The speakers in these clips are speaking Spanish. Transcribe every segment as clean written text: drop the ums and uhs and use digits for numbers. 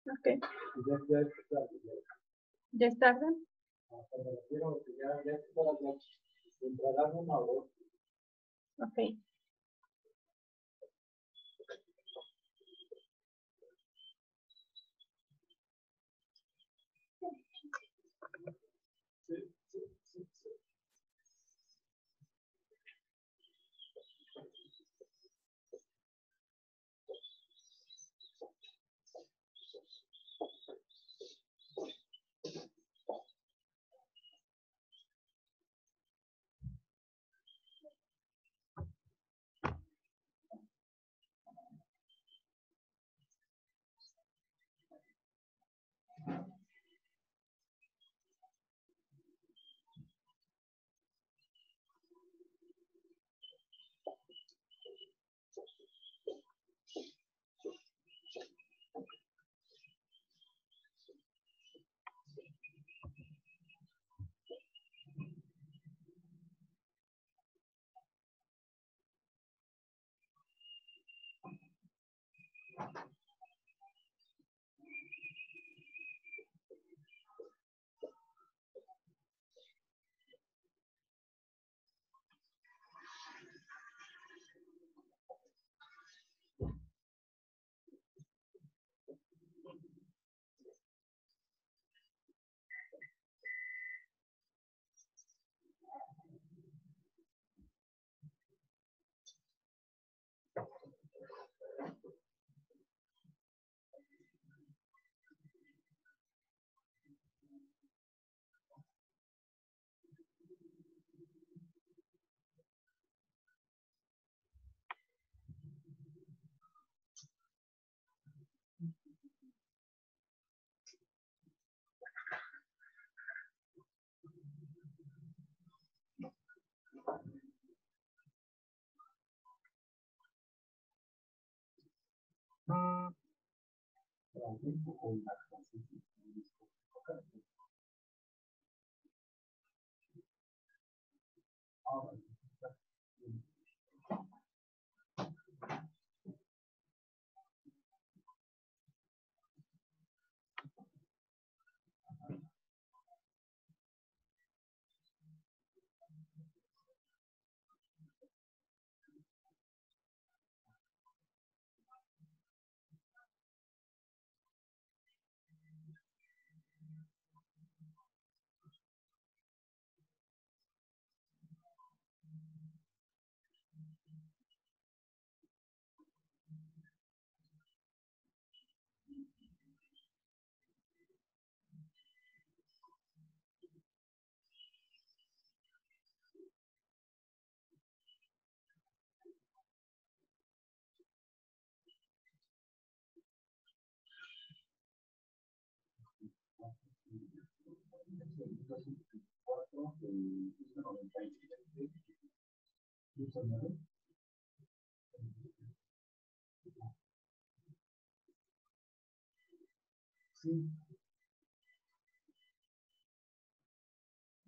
Ok. ¿Ya es tarde? Ok.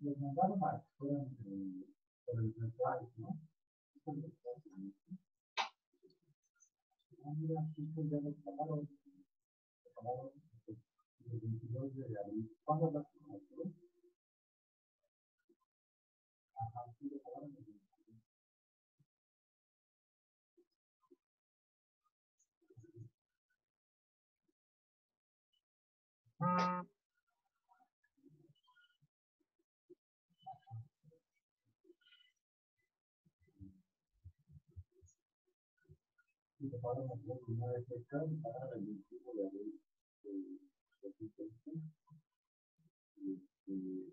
Los mandaron a que fueran por el ritual, ¿no? Ah, mira, estos ya los pagaron el 22 de abril. ¿Cuándo hablaste con nosotros? Ajá, sí, lo pagaron el 22. Sí, lo pagaron el 19 de fecha y pagaron el 21 de abril. Eh, 2020. Y,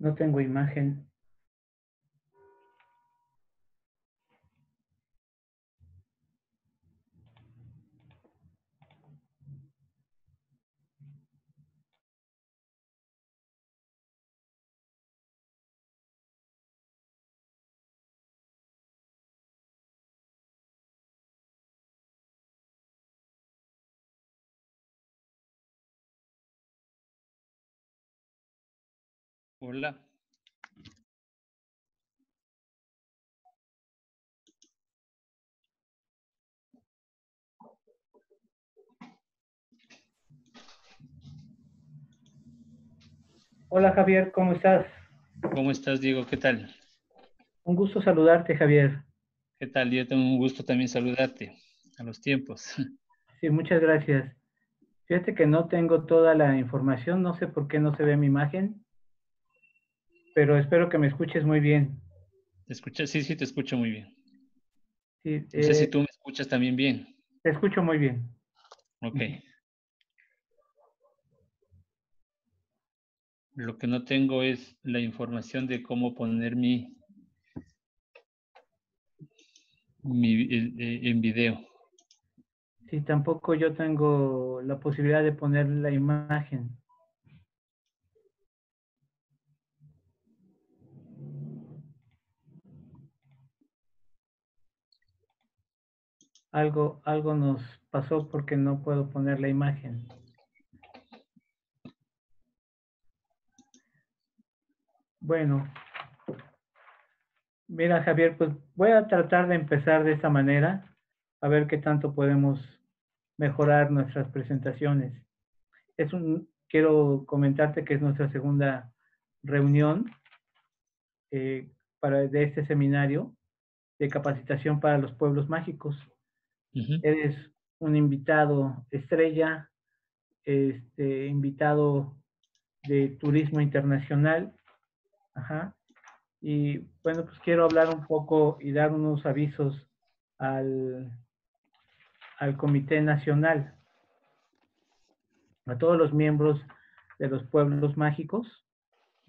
No tengo imagen. Hola. Hola Javier, ¿cómo estás? ¿Cómo estás, Diego? ¿Qué tal? Un gusto saludarte, Javier. ¿Qué tal? Yo tengo un gusto también saludarte a los tiempos. Sí, muchas gracias. Fíjate que no tengo toda la información, no sé por qué no se ve mi imagen, pero espero que me escuches muy bien. ¿Te escuchas? Sí, sí, te escucho muy bien. Sí, No sé si tú me escuchas también bien. te escucho muy bien. Ok. Lo que no tengo es la información de cómo poner en video. Sí, tampoco yo tengo la posibilidad de poner la imagen. Algo nos pasó porque no puedo poner la imagen. Bueno, mira Javier, pues voy a tratar de empezar de esta manera, a ver qué tanto podemos mejorar nuestras presentaciones. Quiero comentarte que es nuestra segunda reunión de este seminario de capacitación para los pueblos mágicos. Eres un invitado estrella, invitado de turismo internacional. Ajá. Y bueno, pues quiero hablar un poco y dar unos avisos al Comité Nacional, a todos los miembros de los pueblos mágicos,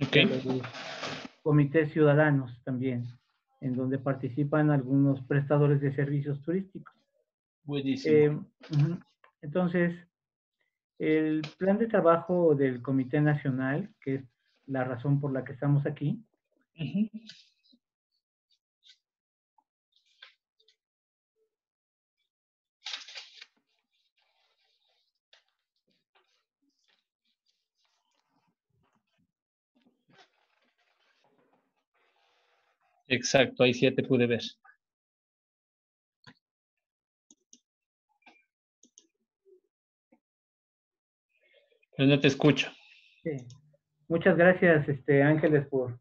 Ok. de los comités ciudadanos también, en donde participan algunos prestadores de servicios turísticos. Buenísimo. Entonces, el plan de trabajo del Comité Nacional, que es la razón por la que estamos aquí, Exacto, ahí sí ya te pude ver. Pero no te escucho. Sí. Muchas gracias, Ángeles, por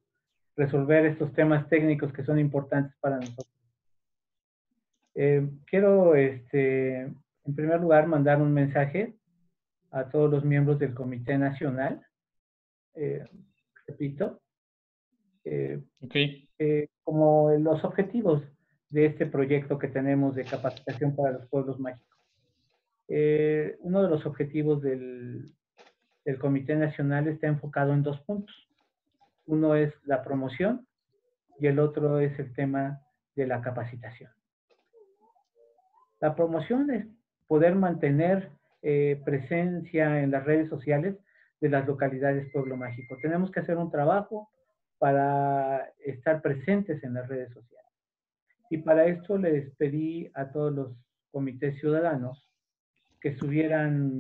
resolver estos temas técnicos que son importantes para nosotros. Quiero, en primer lugar, mandar un mensaje a todos los miembros del Comité Nacional. Repito, Ok. como los objetivos de este proyecto que tenemos de capacitación para los pueblos mágicos. Uno de los objetivos del Comité Nacional está enfocado en 2 puntos. Uno es la promoción y el otro es el tema de la capacitación. La promoción es poder mantener presencia en las redes sociales de las localidades Pueblo Mágico. Tenemos que hacer un trabajo para estar presentes en las redes sociales. Y para esto les pedí a todos los comités ciudadanos que subieran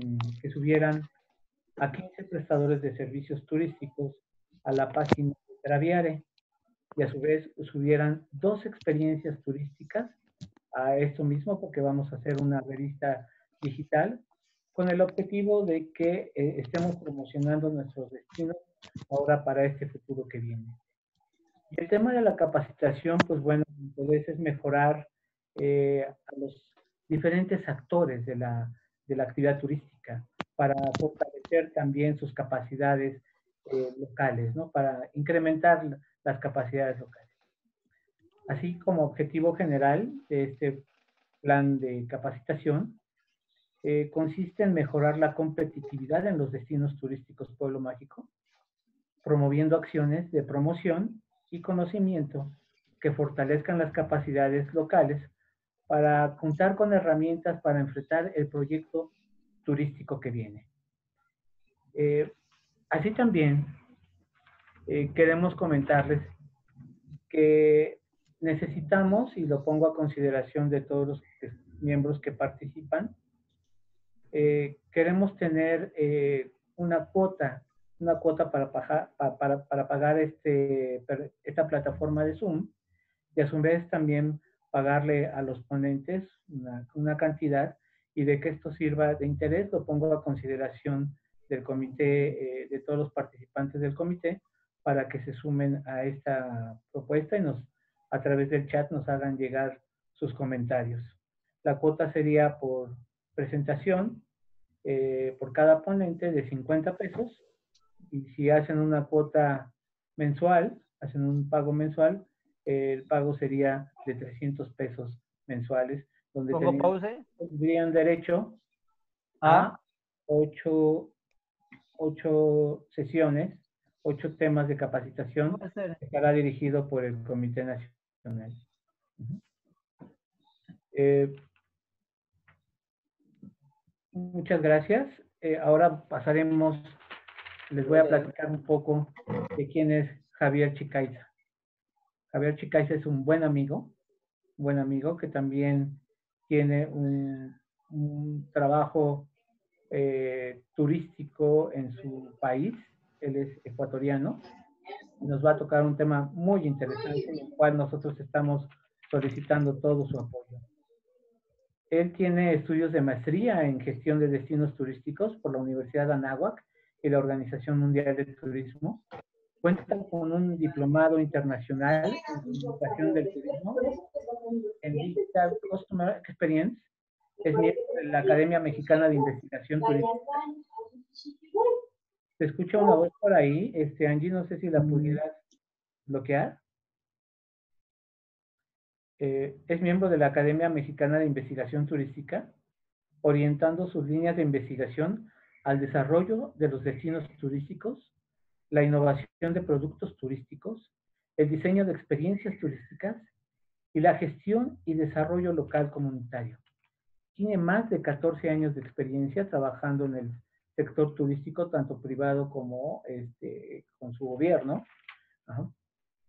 a 15 prestadores de servicios turísticos a la página de Traviare y a su vez subieran 2 experiencias turísticas a esto mismo, porque vamos a hacer una revista digital con el objetivo de que estemos promocionando nuestros destinos ahora para este futuro que viene. Y el tema de la capacitación, pues bueno, mi interés es mejorar a los diferentes actores de la actividad turística para fortalecer también sus capacidades locales, ¿no? Para incrementar las capacidades locales. Así como objetivo general de este plan de capacitación, consiste en mejorar la competitividad en los destinos turísticos Pueblo Mágico, promoviendo acciones de promoción y conocimiento que fortalezcan las capacidades locales para contar con herramientas para enfrentar el proyecto turístico que viene. Así también queremos comentarles que necesitamos, y lo pongo a consideración de todos los miembros que participan, queremos tener una cuota para pagar esta plataforma de Zoom, y a su vez también pagarle a los ponentes una cantidad, y de que esto sirva de interés lo pongo a consideración del comité, de todos los participantes del comité, para que se sumen a esta propuesta y a través del chat nos hagan llegar sus comentarios. La cuota sería por presentación, por cada ponente de 50 pesos, y si hacen una cuota mensual, hacen un pago mensual, el pago sería de 300 pesos mensuales, donde tendrían derecho a 8 sesiones, 8 temas de capacitación, que estará dirigido por el Comité Nacional. Muchas gracias. Ahora pasaremos, les voy a platicar un poco de quién es Javier Chicaiza. Javier Chicaiza es un buen amigo que también tiene un trabajo turístico en su país. Él es ecuatoriano. Nos va a tocar un tema muy interesante, en el cual nosotros estamos solicitando todo su apoyo. Él tiene estudios de maestría en gestión de destinos turísticos por la Universidad de Anáhuac y la Organización Mundial de Turismo. Cuenta con un diplomado internacional en comunicación del turismo en Digital Customer Experience. Es miembro de la Academia Mexicana de Investigación Turística. Se escucha una voz por ahí, Angie, no sé si la pudieras bloquear. Es miembro de la Academia Mexicana de Investigación Turística, orientando sus líneas de investigación al desarrollo de los destinos turísticos, la innovación de productos turísticos, el diseño de experiencias turísticas y la gestión y desarrollo local comunitario. Tiene más de 14 años de experiencia trabajando en el sector turístico, tanto privado como con su gobierno. Ajá.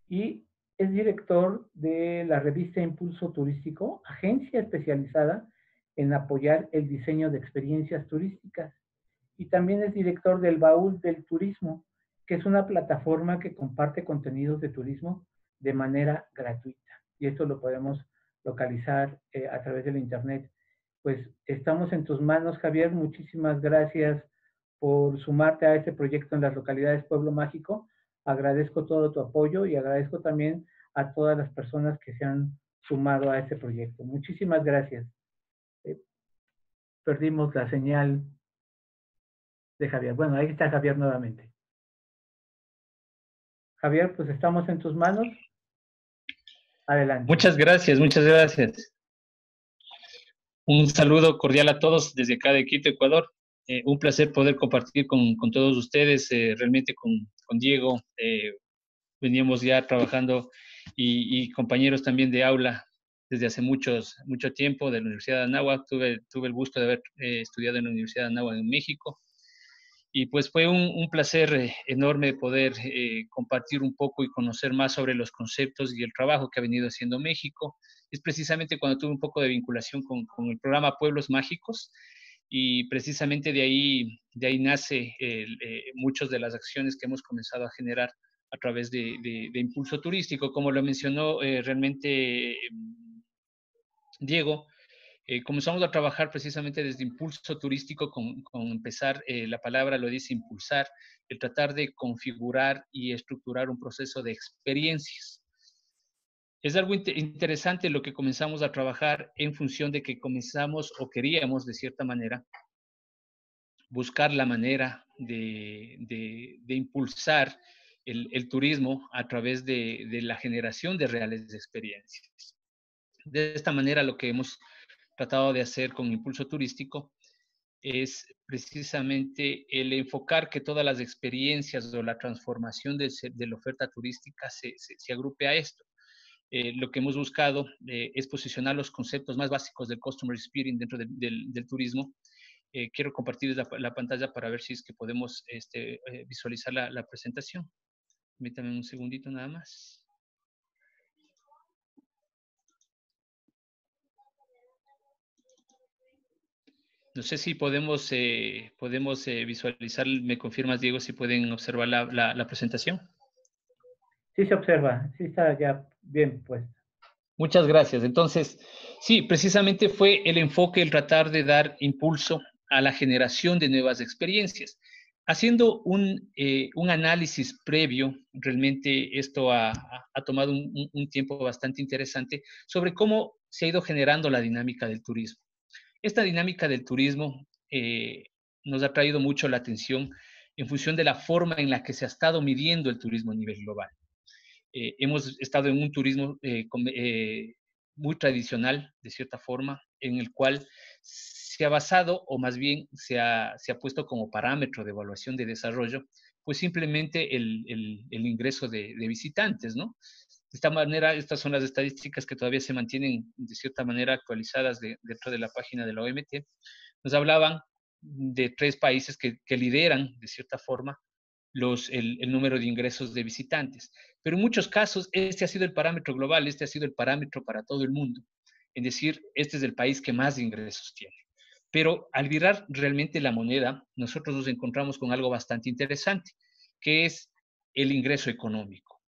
Y es director de la revista Impulso Turístico, agencia especializada en apoyar el diseño de experiencias turísticas. Y también es director del Baúl del Turismo, que es una plataforma que comparte contenidos de turismo de manera gratuita. Y esto lo podemos localizar a través del internet. Pues estamos en tus manos, Javier. Muchísimas gracias por sumarte a este proyecto en las localidades Pueblo Mágico. Agradezco todo tu apoyo y agradezco también a todas las personas que se han sumado a este proyecto. Muchísimas gracias. Perdimos la señal de Javier. Bueno, ahí está Javier nuevamente. Javier, pues estamos en tus manos. Adelante. Muchas gracias, muchas gracias. Un saludo cordial a todos desde acá de Quito, Ecuador. Un placer poder compartir con todos ustedes, realmente con Diego. Veníamos ya trabajando y compañeros también de aula desde hace mucho tiempo de la Universidad de Anáhuac. Tuve el gusto de haber estudiado en la Universidad de Anáhuac en México. Y pues fue un placer enorme poder compartir un poco y conocer más sobre los conceptos y el trabajo que ha venido haciendo México. Es precisamente cuando tuve un poco de vinculación con el programa Pueblos Mágicos, y precisamente de ahí nace muchas de las acciones que hemos comenzado a generar a través de Impulso Turístico. Como lo mencionó realmente Diego, comenzamos a trabajar precisamente desde Impulso Turístico con empezar, la palabra lo dice, impulsar, el tratar de configurar y estructurar un proceso de experiencias. Es algo interesante lo que comenzamos a trabajar en función de que comenzamos o queríamos, de cierta manera, buscar la manera de impulsar el turismo a través de la generación de reales experiencias. De esta manera, lo que hemos tratado de hacer con Impulso Turístico es precisamente el enfocar que todas las experiencias o la transformación de la oferta turística se agrupe a esto. Lo que hemos buscado es posicionar los conceptos más básicos del Customer Experience dentro del turismo. Quiero compartir la pantalla para ver si es que podemos visualizar la presentación. Permítanme un segundito nada más. No sé si podemos visualizar, me confirmas, Diego, si pueden observar la presentación. Sí se observa, sí está ya bien puesto. Muchas gracias. Entonces, sí, precisamente fue el enfoque, el tratar de dar impulso a la generación de nuevas experiencias. Haciendo un análisis previo, realmente esto ha tomado un tiempo bastante interesante sobre cómo se ha ido generando la dinámica del turismo. Esta dinámica del turismo nos ha traído mucho la atención en función de la forma en la que se ha estado midiendo el turismo a nivel global. Hemos estado en un turismo muy tradicional, de cierta forma, en el cual se ha basado, o más bien se ha puesto como parámetro de evaluación de desarrollo, pues simplemente el ingreso de visitantes, ¿no? De esta manera, estas son las estadísticas que todavía se mantienen de cierta manera actualizadas dentro de la página de la OMT. Nos hablaban de 3 países que lideran, de cierta forma, el número de ingresos de visitantes. Pero en muchos casos, este ha sido el parámetro global, este ha sido el parámetro para todo el mundo. Es decir, este es el país que más ingresos tiene. Pero al virar realmente la moneda, nosotros nos encontramos con algo bastante interesante, que es el ingreso económico.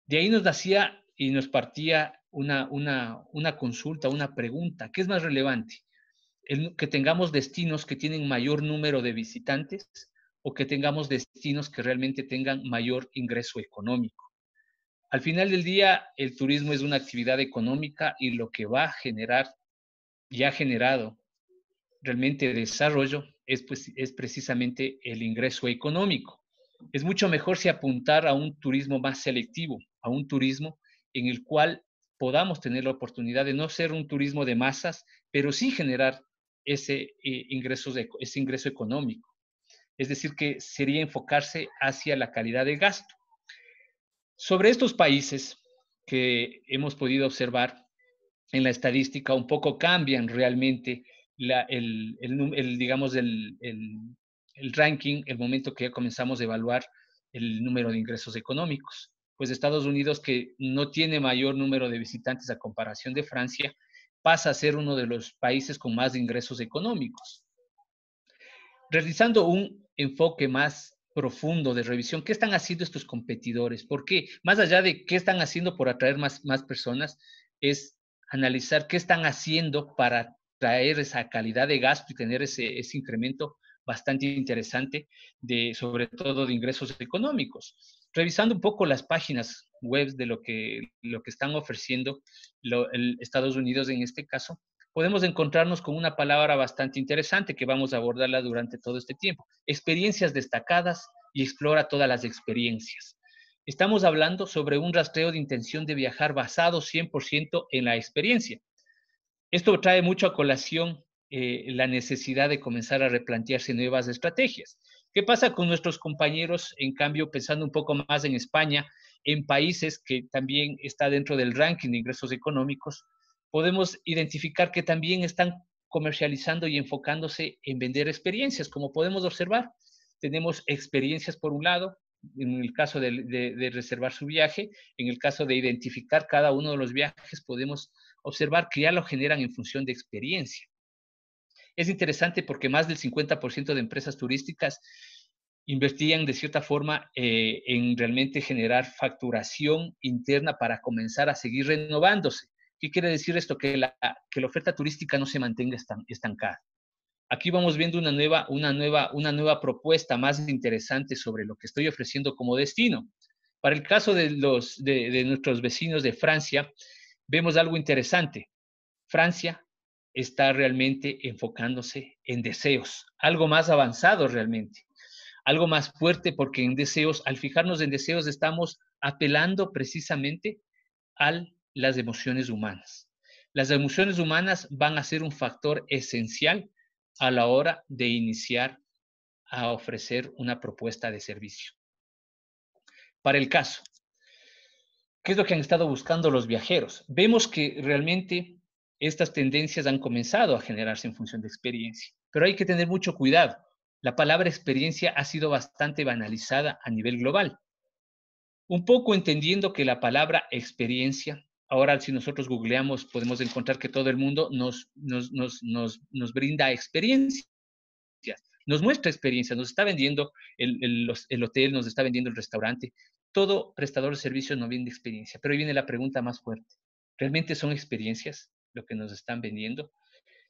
De ahí nos nacía y nos partía una consulta, una pregunta. ¿Qué es más relevante? ¿Que tengamos destinos que tienen mayor número de visitantes o que tengamos destinos que realmente tengan mayor ingreso económico? Al final del día, el turismo es una actividad económica y lo que va a generar y ha generado realmente desarrollo es precisamente el ingreso económico. Es mucho mejor si apuntar a un turismo más selectivo, a un turismo en el cual podamos tener la oportunidad de no ser un turismo de masas, pero sí generar ese ingreso económico. Es decir, que sería enfocarse hacia la calidad de gasto. Sobre estos países que hemos podido observar en la estadística, un poco cambian realmente digamos, el ranking, el momento que ya comenzamos a evaluar el número de ingresos económicos. Pues Estados Unidos, que no tiene mayor número de visitantes a comparación de Francia, pasa a ser uno de los países con más ingresos económicos. Realizando un enfoque más profundo de revisión, ¿qué están haciendo estos competidores? ¿Por qué? Más allá de qué están haciendo por atraer más personas, es analizar qué están haciendo para traer esa calidad de gasto y tener ese incremento bastante interesante, sobre todo de ingresos económicos. Revisando un poco las páginas web de lo que están ofreciendo Estados Unidos en este caso, podemos encontrarnos con una palabra bastante interesante que vamos a abordarla durante todo este tiempo. Experiencias destacadas y explora todas las experiencias. Estamos hablando sobre un rastreo de intención de viajar basado 100% en la experiencia. Esto trae mucho a colación la necesidad de comenzar a replantearse nuevas estrategias. ¿Qué pasa con nuestros compañeros, en cambio, pensando un poco más en España, en países que también está dentro del ranking de ingresos económicos? Podemos identificar que también están comercializando y enfocándose en vender experiencias, como podemos observar. Tenemos experiencias por un lado, en el caso de reservar su viaje, en el caso de identificar cada uno de los viajes, podemos observar que ya lo generan en función de experiencia. Es interesante porque más del 50% de empresas turísticas invertían de cierta forma en realmente generar facturación interna para comenzar a seguir renovándose. ¿Qué quiere decir esto? Que la oferta turística no se mantenga estancada. Aquí vamos viendo una nueva propuesta más interesante sobre lo que estoy ofreciendo como destino. Para el caso de nuestros vecinos de Francia, vemos algo interesante. Francia está realmente enfocándose en deseos, algo más avanzado realmente, algo más fuerte, porque en deseos, al fijarnos en deseos, estamos apelando precisamente a las emociones humanas. Las emociones humanas van a ser un factor esencial a la hora de iniciar a ofrecer una propuesta de servicio. Para el caso, ¿qué es lo que han estado buscando los viajeros? Vemos que realmente estas tendencias han comenzado a generarse en función de experiencia, pero hay que tener mucho cuidado. La palabra experiencia ha sido bastante banalizada a nivel global. Un poco entendiendo que la palabra experiencia, ahora si nosotros googleamos podemos encontrar que todo el mundo nos brinda experiencias, nos muestra experiencia, nos está vendiendo el hotel, nos está vendiendo el restaurante. Todo prestador de servicios nos vende experiencia, pero ahí viene la pregunta más fuerte. ¿Realmente son experiencias lo que nos están vendiendo?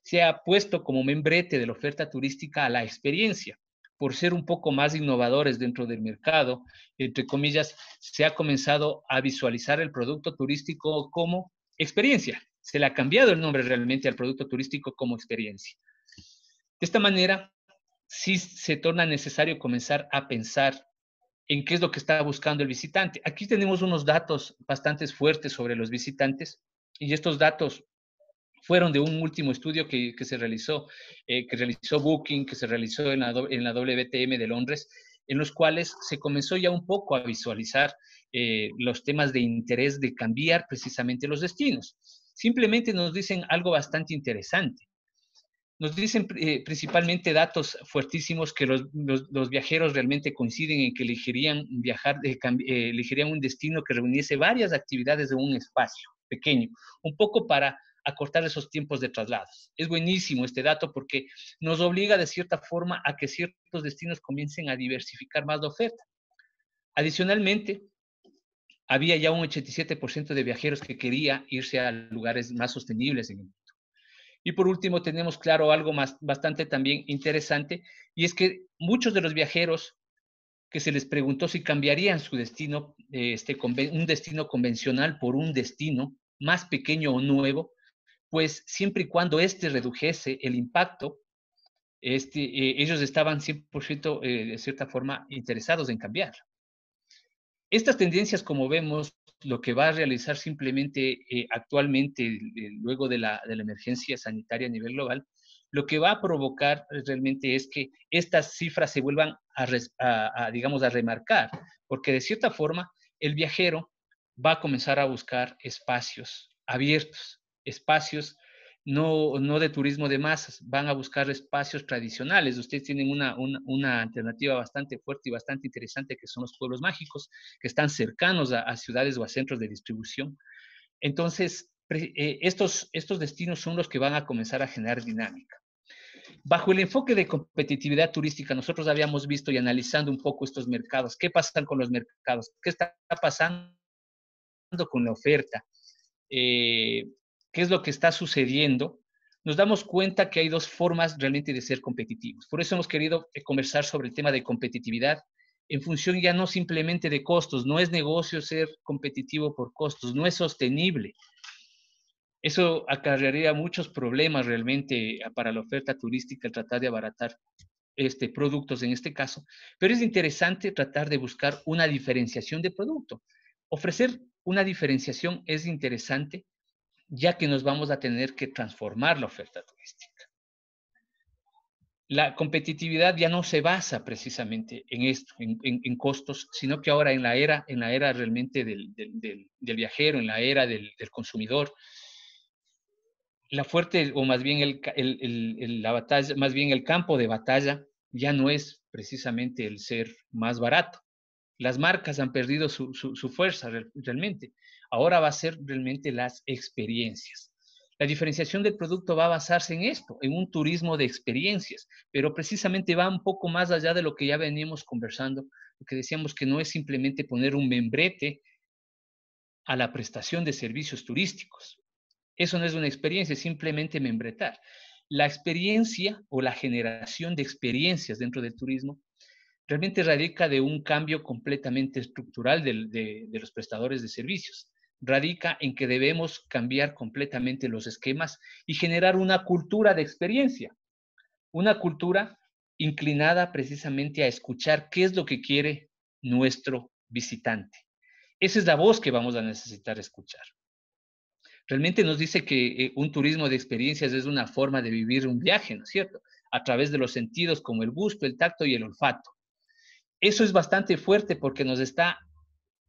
Se ha puesto como membrete de la oferta turística a la experiencia. Por ser un poco más innovadores dentro del mercado, entre comillas, se ha comenzado a visualizar el producto turístico como experiencia. Se le ha cambiado el nombre realmente al producto turístico como experiencia. De esta manera, sí se torna necesario comenzar a pensar en qué es lo que está buscando el visitante. Aquí tenemos unos datos bastante fuertes sobre los visitantes y estos datos fueron de un último estudio que realizó Booking, que se realizó en la WTM de Londres, en los cuales se comenzó ya un poco a visualizar los temas de interés de cambiar precisamente los destinos. Simplemente nos dicen algo bastante interesante. Nos dicen principalmente datos fuertísimos que los viajeros realmente coinciden en que elegirían elegirían un destino que reuniese varias actividades en un espacio pequeño, un poco para acortar esos tiempos de traslados. Es buenísimo este dato porque nos obliga de cierta forma a que ciertos destinos comiencen a diversificar más la oferta. Adicionalmente, había ya un 87% de viajeros que quería irse a lugares más sostenibles en el mundo. Y por último, tenemos claro algo bastante también interesante, y es que muchos de los viajeros que se les preguntó si cambiarían su destino, un destino convencional por un destino más pequeño o nuevo, pues siempre y cuando redujese el impacto, ellos estaban 100% de cierta forma interesados en cambiar. Estas tendencias, como vemos, lo que va a realizar simplemente actualmente, luego de la emergencia sanitaria a nivel global, lo que va a provocar realmente es que estas cifras se vuelvan digamos, a remarcar, porque de cierta forma el viajero va a comenzar a buscar espacios abiertos, espacios no de turismo de masas, van a buscar espacios tradicionales. Ustedes tienen una alternativa bastante fuerte y bastante interesante que son los pueblos mágicos, que están cercanos a ciudades o a centros de distribución. Entonces, estos destinos son los que van a comenzar a generar dinámica. Bajo el enfoque de competitividad turística, nosotros habíamos visto y analizando un poco estos mercados. ¿Qué pasa con los mercados? ¿Qué está pasando con la oferta? ¿Qué es lo que está sucediendo? Nos damos cuenta que hay dos formas realmente de ser competitivos. Por eso hemos querido conversar sobre el tema de competitividad en función ya no simplemente de costos. No es negocio ser competitivo por costos, no es sostenible. Eso acarrearía muchos problemas realmente para la oferta turística, el tratar de abaratar productos en este caso, pero es interesante tratar de buscar una diferenciación de producto. Ofrecer una diferenciación es interesante, ya que nos vamos a tener que transformar la oferta turística. La competitividad ya no se basa precisamente en esto, en costos, sino que ahora en la era realmente del viajero, en la era del consumidor, la fuerte, o más bien la batalla, más bien el campo de batalla, ya no es precisamente el ser más barato. Las marcas han perdido su fuerza realmente. Ahora va a ser realmente las experiencias. La diferenciación del producto va a basarse en esto, en un turismo de experiencias, pero precisamente va un poco más allá de lo que ya veníamos conversando, porque decíamos que no es simplemente poner un membrete a la prestación de servicios turísticos. Eso no es una experiencia, es simplemente membretar. La experiencia o la generación de experiencias dentro del turismo realmente radica de un cambio completamente estructural de los prestadores de servicios. Radica en que debemos cambiar completamente los esquemas y generar una cultura de experiencia. Una cultura inclinada precisamente a escuchar qué es lo que quiere nuestro visitante. Esa es la voz que vamos a necesitar escuchar. Realmente nos dice que un turismo de experiencias es una forma de vivir un viaje, ¿no es cierto? a través de los sentidos como el gusto, el tacto y el olfato. Eso es bastante fuerte porque nos está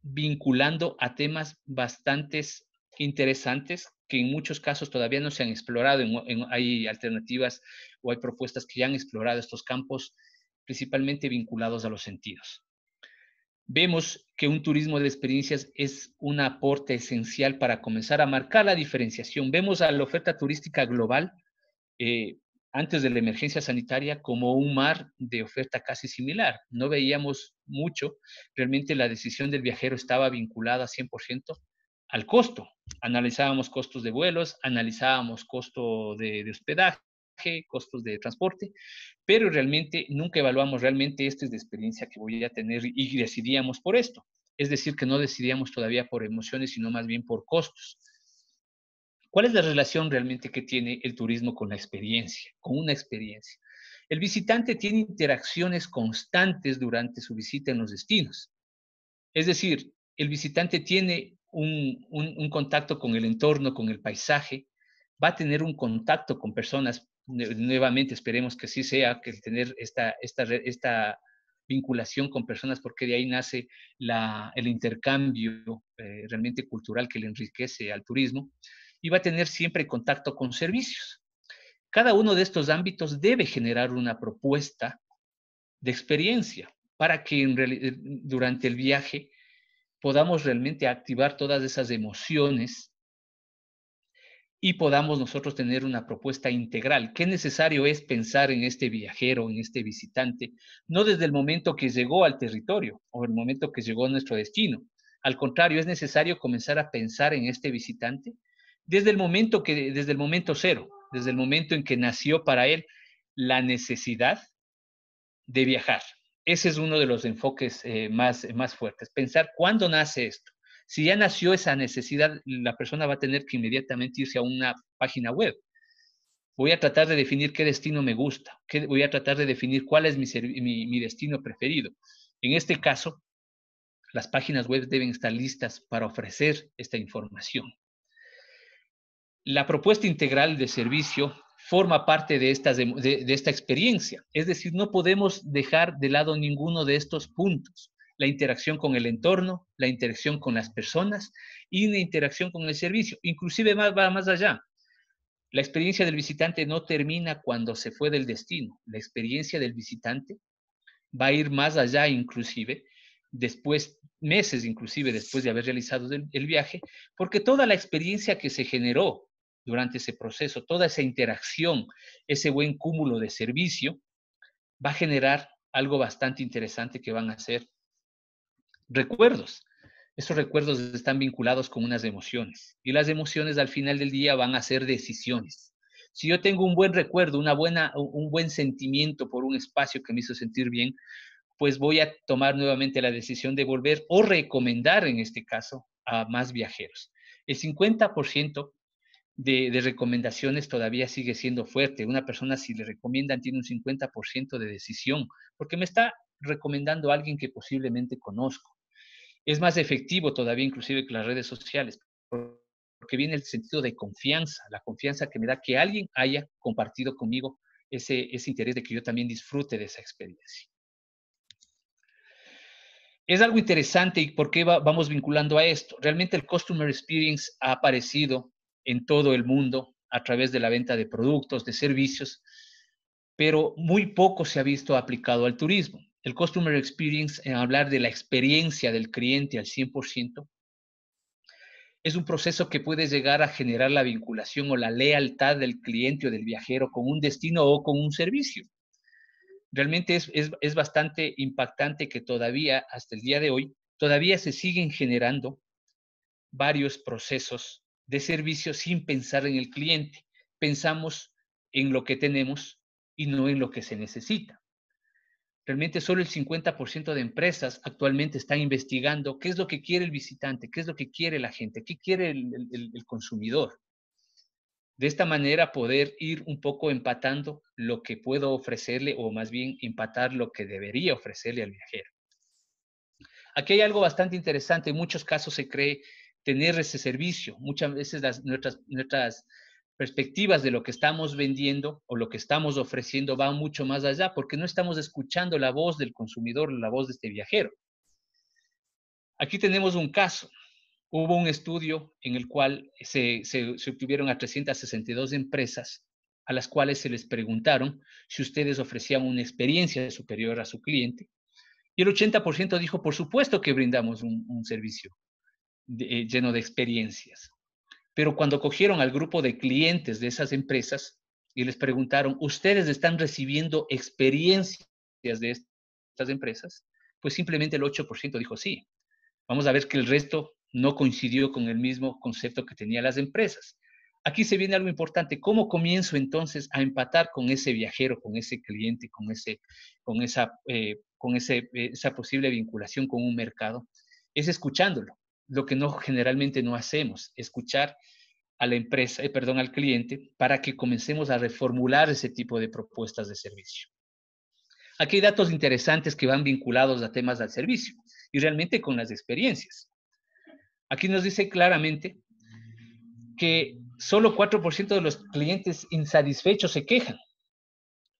vinculando a temas bastante interesantes que en muchos casos todavía no se han explorado. Hay alternativas o hay propuestas que ya han explorado estos campos, principalmente vinculados a los sentidos. Vemos que un turismo de experiencias es un aporte esencial para comenzar a marcar la diferenciación. Vemos a la oferta turística global antes de la emergencia sanitaria como un mar de oferta casi similar. No veíamos mucho. Realmente la decisión del viajero estaba vinculada 100% al costo. Analizábamos costos de vuelos, analizábamos costo de hospedaje, costos de transporte, pero realmente nunca evaluamos realmente esta es de experiencia que voy a tener y decidíamos por esto. Es decir, que no decidíamos todavía por emociones, sino más bien por costos. ¿Cuál es la relación realmente que tiene el turismo con la experiencia, con una experiencia? El visitante tiene interacciones constantes durante su visita en los destinos. Es decir, el visitante tiene un contacto con el entorno, con el paisaje, va a tener un contacto con personas, nuevamente esperemos que sí sea, que tener esta vinculación con personas, porque de ahí nace el intercambio realmente cultural que le enriquece al turismo, y va a tener siempre contacto con servicios. Cada uno de estos ámbitos debe generar una propuesta de experiencia para que durante el viaje podamos realmente activar todas esas emociones y podamos nosotros tener una propuesta integral. ¿Qué necesario es pensar en este viajero, en este visitante? No desde el momento que llegó al territorio o el momento que llegó a nuestro destino. Al contrario, es necesario comenzar a pensar en este visitante desde el momento cero, desde el momento en que nació para él la necesidad de viajar. Ese es uno de los enfoques más fuertes. Pensar cuándo nace esto. Si ya nació esa necesidad, la persona va a tener que inmediatamente irse a una página web. Voy a tratar de definir qué destino me gusta. Voy a tratar de definir cuál es mi destino preferido. En este caso, las páginas web deben estar listas para ofrecer esta información. La propuesta integral de servicio forma parte de esta experiencia. Es decir, no podemos dejar de lado ninguno de estos puntos. La interacción con el entorno, la interacción con las personas y la interacción con el servicio. Inclusive va más allá. La experiencia del visitante no termina cuando se fue del destino. La experiencia del visitante va a ir más allá inclusive, después, meses inclusive después de haber realizado el viaje, porque toda la experiencia que se generó durante ese proceso, toda esa interacción, ese buen cúmulo de servicio, va a generar algo bastante interesante que van a ser recuerdos. Esos recuerdos están vinculados con unas emociones y las emociones al final del día van a ser decisiones. Si yo tengo un buen recuerdo, un buen sentimiento por un espacio que me hizo sentir bien, pues voy a tomar nuevamente la decisión de volver o recomendar en este caso a más viajeros. El 50% de recomendaciones todavía sigue siendo fuerte. Una persona, si le recomiendan, tiene un 50% de decisión, porque me está recomendando a alguien que posiblemente conozco. Es más efectivo todavía inclusive que las redes sociales, porque viene el sentido de confianza, la confianza que me da que alguien haya compartido conmigo ese interés de que yo también disfrute de esa experiencia. Es algo interesante y por qué vamos vinculando a esto. Realmente el Customer Experience ha aparecido en todo el mundo a través de la venta de productos, de servicios, pero muy poco se ha visto aplicado al turismo. El Customer Experience, en hablar de la experiencia del cliente al 100%, es un proceso que puede llegar a generar la vinculación o la lealtad del cliente o del viajero con un destino o con un servicio. Realmente es bastante impactante que todavía, hasta el día de hoy, todavía se siguen generando varios procesos de servicio sin pensar en el cliente. Pensamos en lo que tenemos y no en lo que se necesita. Realmente solo el 50% de empresas actualmente están investigando qué es lo que quiere el visitante, qué es lo que quiere la gente, qué quiere el consumidor. De esta manera poder ir un poco empatando lo que puedo ofrecerle o más bien empatar lo que debería ofrecerle al viajero. Aquí hay algo bastante interesante. En muchos casos se cree tener ese servicio. Muchas veces nuestras perspectivas de lo que estamos vendiendo o lo que estamos ofreciendo van mucho más allá, porque no estamos escuchando la voz del consumidor, la voz de este viajero. Aquí tenemos un caso. Hubo un estudio en el cual se obtuvieron a 362 empresas a las cuales se les preguntaron si ustedes ofrecían una experiencia superior a su cliente. Y el 80% dijo, por supuesto que brindamos un servicio lleno de experiencias. Pero cuando cogieron al grupo de clientes de esas empresas y les preguntaron, ¿ustedes están recibiendo experiencias de estas empresas? Pues simplemente el 8% dijo sí. Vamos a ver que el resto no coincidió con el mismo concepto que tenían las empresas. Aquí se viene algo importante. ¿Cómo comienzo entonces a empatar con ese viajero, con ese cliente, con esa posible vinculación con un mercado? Es escuchándolo, lo que generalmente no hacemos, escuchar a la empresa, al cliente, para que comencemos a reformular ese tipo de propuestas de servicio. Aquí hay datos interesantes que van vinculados a temas del servicio y realmente con las experiencias. Aquí nos dice claramente que solo 4% de los clientes insatisfechos se quejan.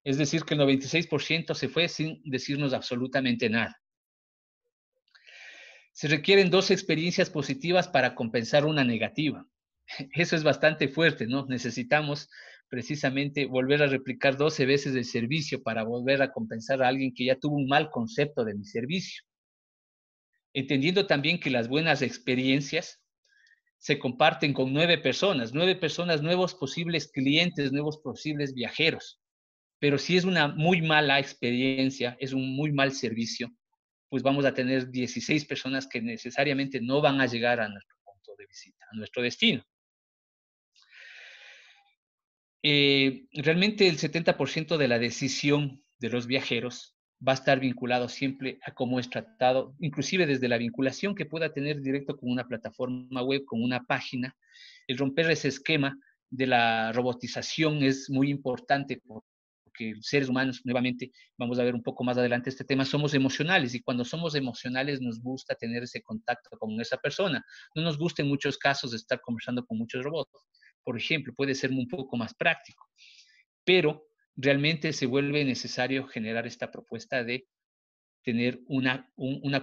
Es decir, que el 96% se fue sin decirnos absolutamente nada. Se requieren 2 experiencias positivas para compensar una negativa. Eso es bastante fuerte, ¿no? Necesitamos precisamente volver a replicar 12 veces el servicio para volver a compensar a alguien que ya tuvo un mal concepto de mi servicio. Entendiendo también que las buenas experiencias se comparten con 9 personas, nuevos posibles clientes, nuevos posibles viajeros. Pero si es una muy mala experiencia, es un muy mal servicio, pues vamos a tener 16 personas que necesariamente no van a llegar a nuestro punto de visita, a nuestro destino. Realmente el 70% de la decisión de los viajeros va a estar vinculado siempre a cómo es tratado, inclusive desde la vinculación que pueda tener directo con una plataforma web, con una página. El romper ese esquema de la robotización es muy importante porque seres humanos, nuevamente, vamos a ver un poco más adelante este tema, somos emocionales y cuando somos emocionales nos gusta tener ese contacto con esa persona. No nos gusta en muchos casos estar conversando con muchos robots. Por ejemplo, puede ser un poco más práctico, pero realmente se vuelve necesario generar esta propuesta de tener una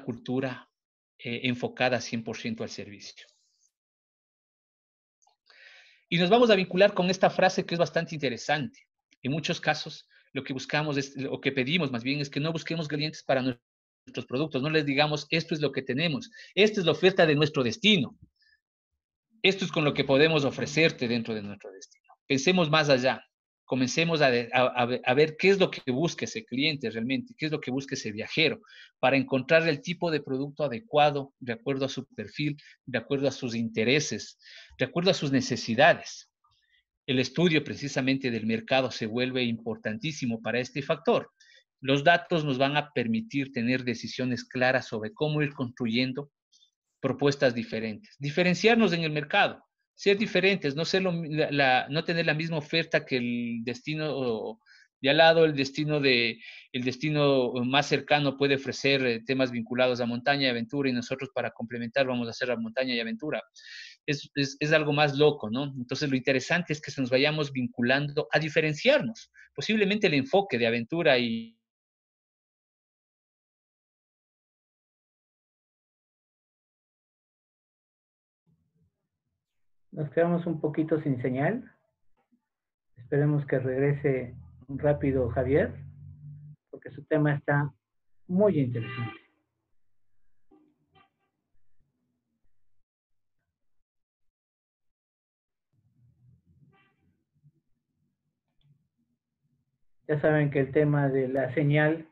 cultura enfocada 100% al servicio. Y nos vamos a vincular con esta frase que es bastante interesante. En muchos casos, lo que buscamos, o que pedimos más bien, es que no busquemos clientes para nuestros productos, no les digamos, esto es lo que tenemos, esta es la oferta de nuestro destino, esto es con lo que podemos ofrecerte dentro de nuestro destino. Pensemos más allá, comencemos a ver qué es lo que busca ese cliente realmente, qué es lo que busca ese viajero, para encontrar el tipo de producto adecuado de acuerdo a su perfil, de acuerdo a sus intereses, de acuerdo a sus necesidades. El estudio precisamente del mercado se vuelve importantísimo para este factor. Los datos nos van a permitir tener decisiones claras sobre cómo ir construyendo propuestas diferentes. Diferenciarnos en el mercado, ser diferentes, no tener la misma oferta que el destino de al lado, el destino más cercano puede ofrecer temas vinculados a montaña y aventura y nosotros para complementar vamos a hacer la montaña y aventura. Es algo más loco, ¿no? Entonces lo interesante es que nos vayamos vinculando a diferenciarnos. Posiblemente el enfoque de aventura y Nos quedamos un poquito sin señal. Esperemos que regrese rápido Javier, porque su tema está muy interesante. Ya saben que el tema de la señal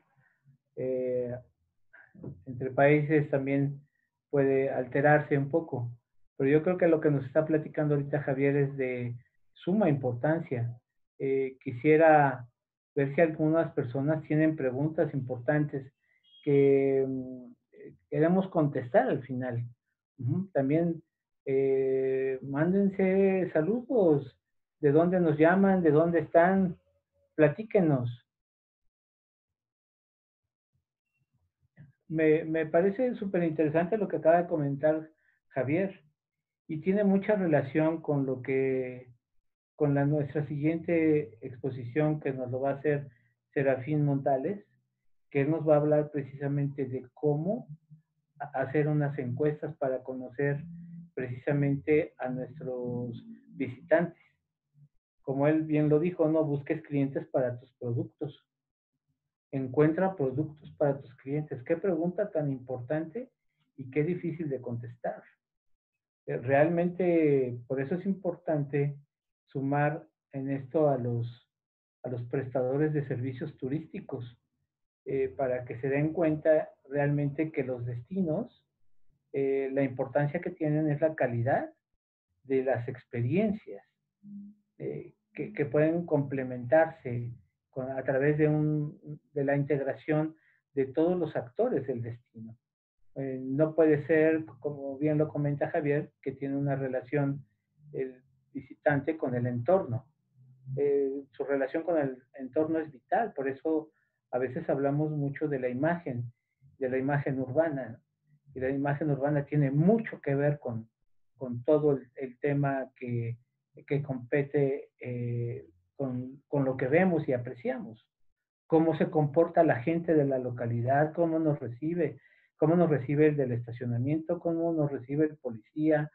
entre países también puede alterarse un poco, pero yo creo que lo que nos está platicando ahorita Javier es de suma importancia. Quisiera ver si algunas personas tienen preguntas importantes que queremos contestar al final. También mándense saludos, de dónde nos llaman, de dónde están, platíquenos. Me parece súper interesante lo que acaba de comentar Javier y tiene mucha relación con lo que con nuestra siguiente exposición, que nos lo va a hacer Serafín Montales, que él nos va a hablar precisamente de cómo hacer unas encuestas para conocer precisamente a nuestros visitantes. Como él bien lo dijo, no busques clientes para tus productos. Encuentra productos para tus clientes. Qué pregunta tan importante y qué difícil de contestar. Realmente, por eso es importante sumar en esto a los prestadores de servicios turísticos, para que se den cuenta realmente que los destinos, la importancia que tienen es la calidad de las experiencias, que pueden complementarse a través de la integración de todos los actores del destino. No puede ser, como bien lo comenta Javier, que tiene una relación el visitante con el entorno. Su relación con el entorno es vital, por eso a veces hablamos mucho de la imagen urbana. Y la imagen urbana tiene mucho que ver con todo el tema que compete con lo que vemos y apreciamos. Cómo se comporta la gente de la localidad, cómo nos recibe el del estacionamiento, cómo nos recibe el policía,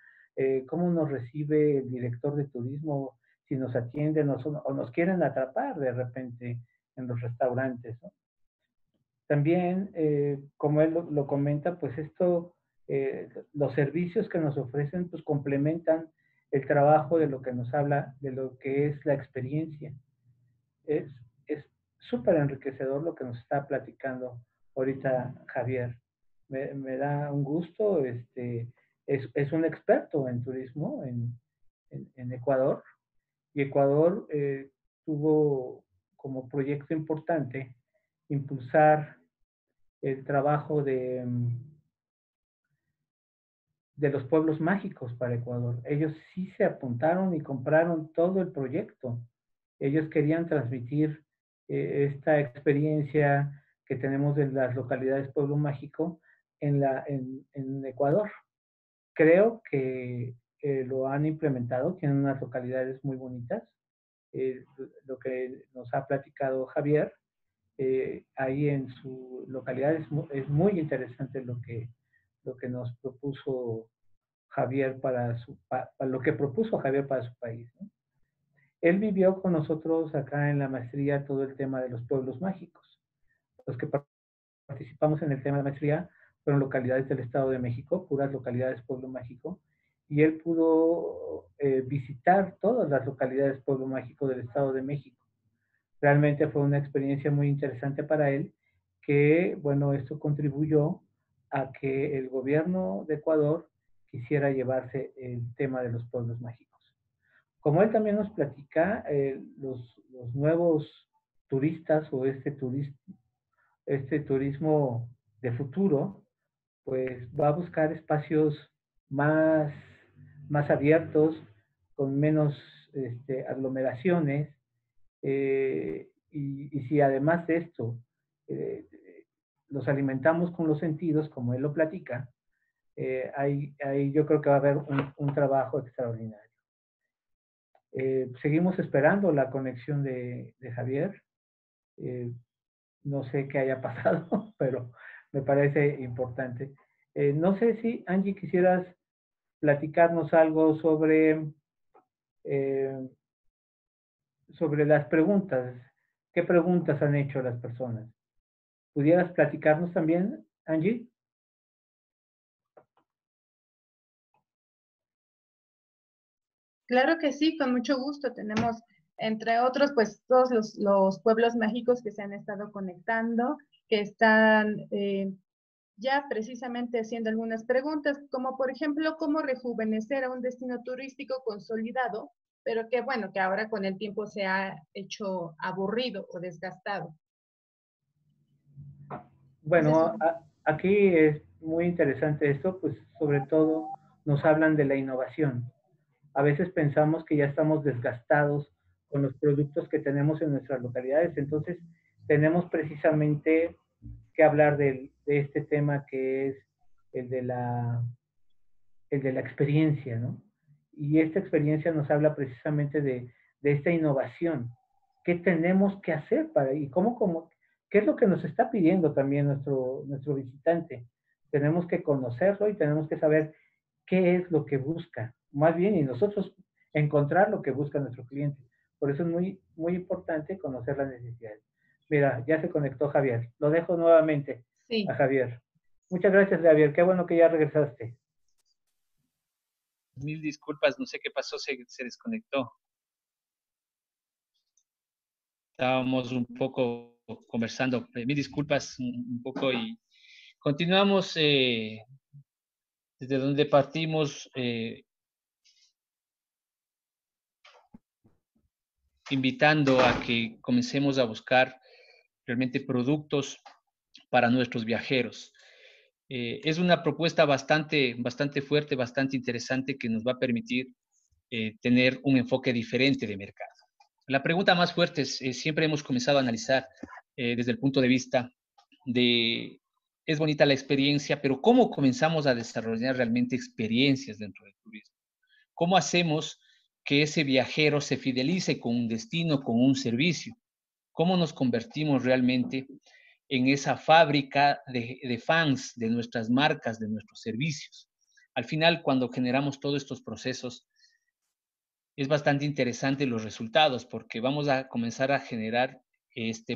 cómo nos recibe el director de turismo, si nos atienden o nos quieren atrapar de repente en los restaurantes, ¿no? También, como él lo comenta, pues los servicios que nos ofrecen, pues complementan el trabajo de lo que nos habla, de lo que es la experiencia. Es súper enriquecedor lo que nos está platicando ahorita Javier. Me da un gusto, es un experto en turismo en Ecuador, y Ecuador tuvo como proyecto importante impulsar el trabajo de los pueblos mágicos para Ecuador. Ellos sí se apuntaron y compraron todo el proyecto. Ellos querían transmitir esta experiencia que tenemos de las localidades pueblo mágico en Ecuador. Creo que lo han implementado, tienen unas localidades muy bonitas. Lo que nos ha platicado Javier, ahí en su localidad es muy interesante lo que nos propuso Javier para lo que propuso Javier para su país, ¿no? Él vivió con nosotros acá en la maestría todo el tema de los pueblos mágicos. Los que participamos en el tema de maestría fueron localidades del Estado de México, puras localidades pueblo mágico, y él pudo visitar todas las localidades pueblo mágico del Estado de México. Realmente fue una experiencia muy interesante para él, que, bueno, esto contribuyó a que el gobierno de Ecuador quisiera llevarse el tema de los pueblos mágicos. Como él también nos platica, los nuevos turistas o este turismo de futuro, pues va a buscar espacios más abiertos, con menos aglomeraciones, y si además de esto los alimentamos con los sentidos, como él lo platica, ahí yo creo que va a haber un trabajo extraordinario. Seguimos esperando la conexión de Javier. No sé qué haya pasado, pero me parece importante. No sé si, Angie, quisieras platicarnos algo sobre las preguntas. ¿Qué preguntas han hecho las personas? ¿Pudieras platicarnos también, Angie? Claro que sí, con mucho gusto. Tenemos, entre otros, pues todos los pueblos mágicos que se han estado conectando, que están ya precisamente haciendo algunas preguntas, como por ejemplo, cómo rejuvenecer a un destino turístico consolidado, pero que bueno, que ahora con el tiempo se ha hecho aburrido o desgastado. Bueno, aquí es muy interesante esto, pues sobre todo nos hablan de la innovación. A veces pensamos que ya estamos desgastados con los productos que tenemos en nuestras localidades, entonces tenemos precisamente que hablar de este tema, que es el de la experiencia, ¿no? Y esta experiencia nos habla precisamente de de esta innovación. ¿Qué tenemos que hacer para, y qué es lo que nos está pidiendo también nuestro visitante? Tenemos que conocerlo y tenemos que saber qué es lo que busca, más bien, y nosotros encontrar lo que busca nuestro cliente. Por eso es muy, muy importante conocer las necesidades. Mira, ya se conectó Javier. Lo dejo nuevamente a Sí. Javier. Muchas gracias, Javier. Qué bueno que ya regresaste. Mil disculpas, no sé qué pasó, se desconectó. Estábamos un poco conversando. Mil disculpas un poco y continuamos desde donde partimos, invitando a que comencemos a buscar realmente productos para nuestros viajeros. Es una propuesta bastante fuerte, bastante interesante que nos va a permitir tener un enfoque diferente de mercado. La pregunta más fuerte es, siempre hemos comenzado a analizar desde el punto de vista de, es bonita la experiencia, pero ¿cómo comenzamos a desarrollar realmente experiencias dentro del turismo? ¿Cómo hacemos que ese viajero se fidelice con un destino, con un servicio? ¿Cómo nos convertimos realmente en esa fábrica de fans de nuestras marcas, de nuestros servicios? Al final, cuando generamos todos estos procesos, es bastante interesante los resultados porque vamos a comenzar a generar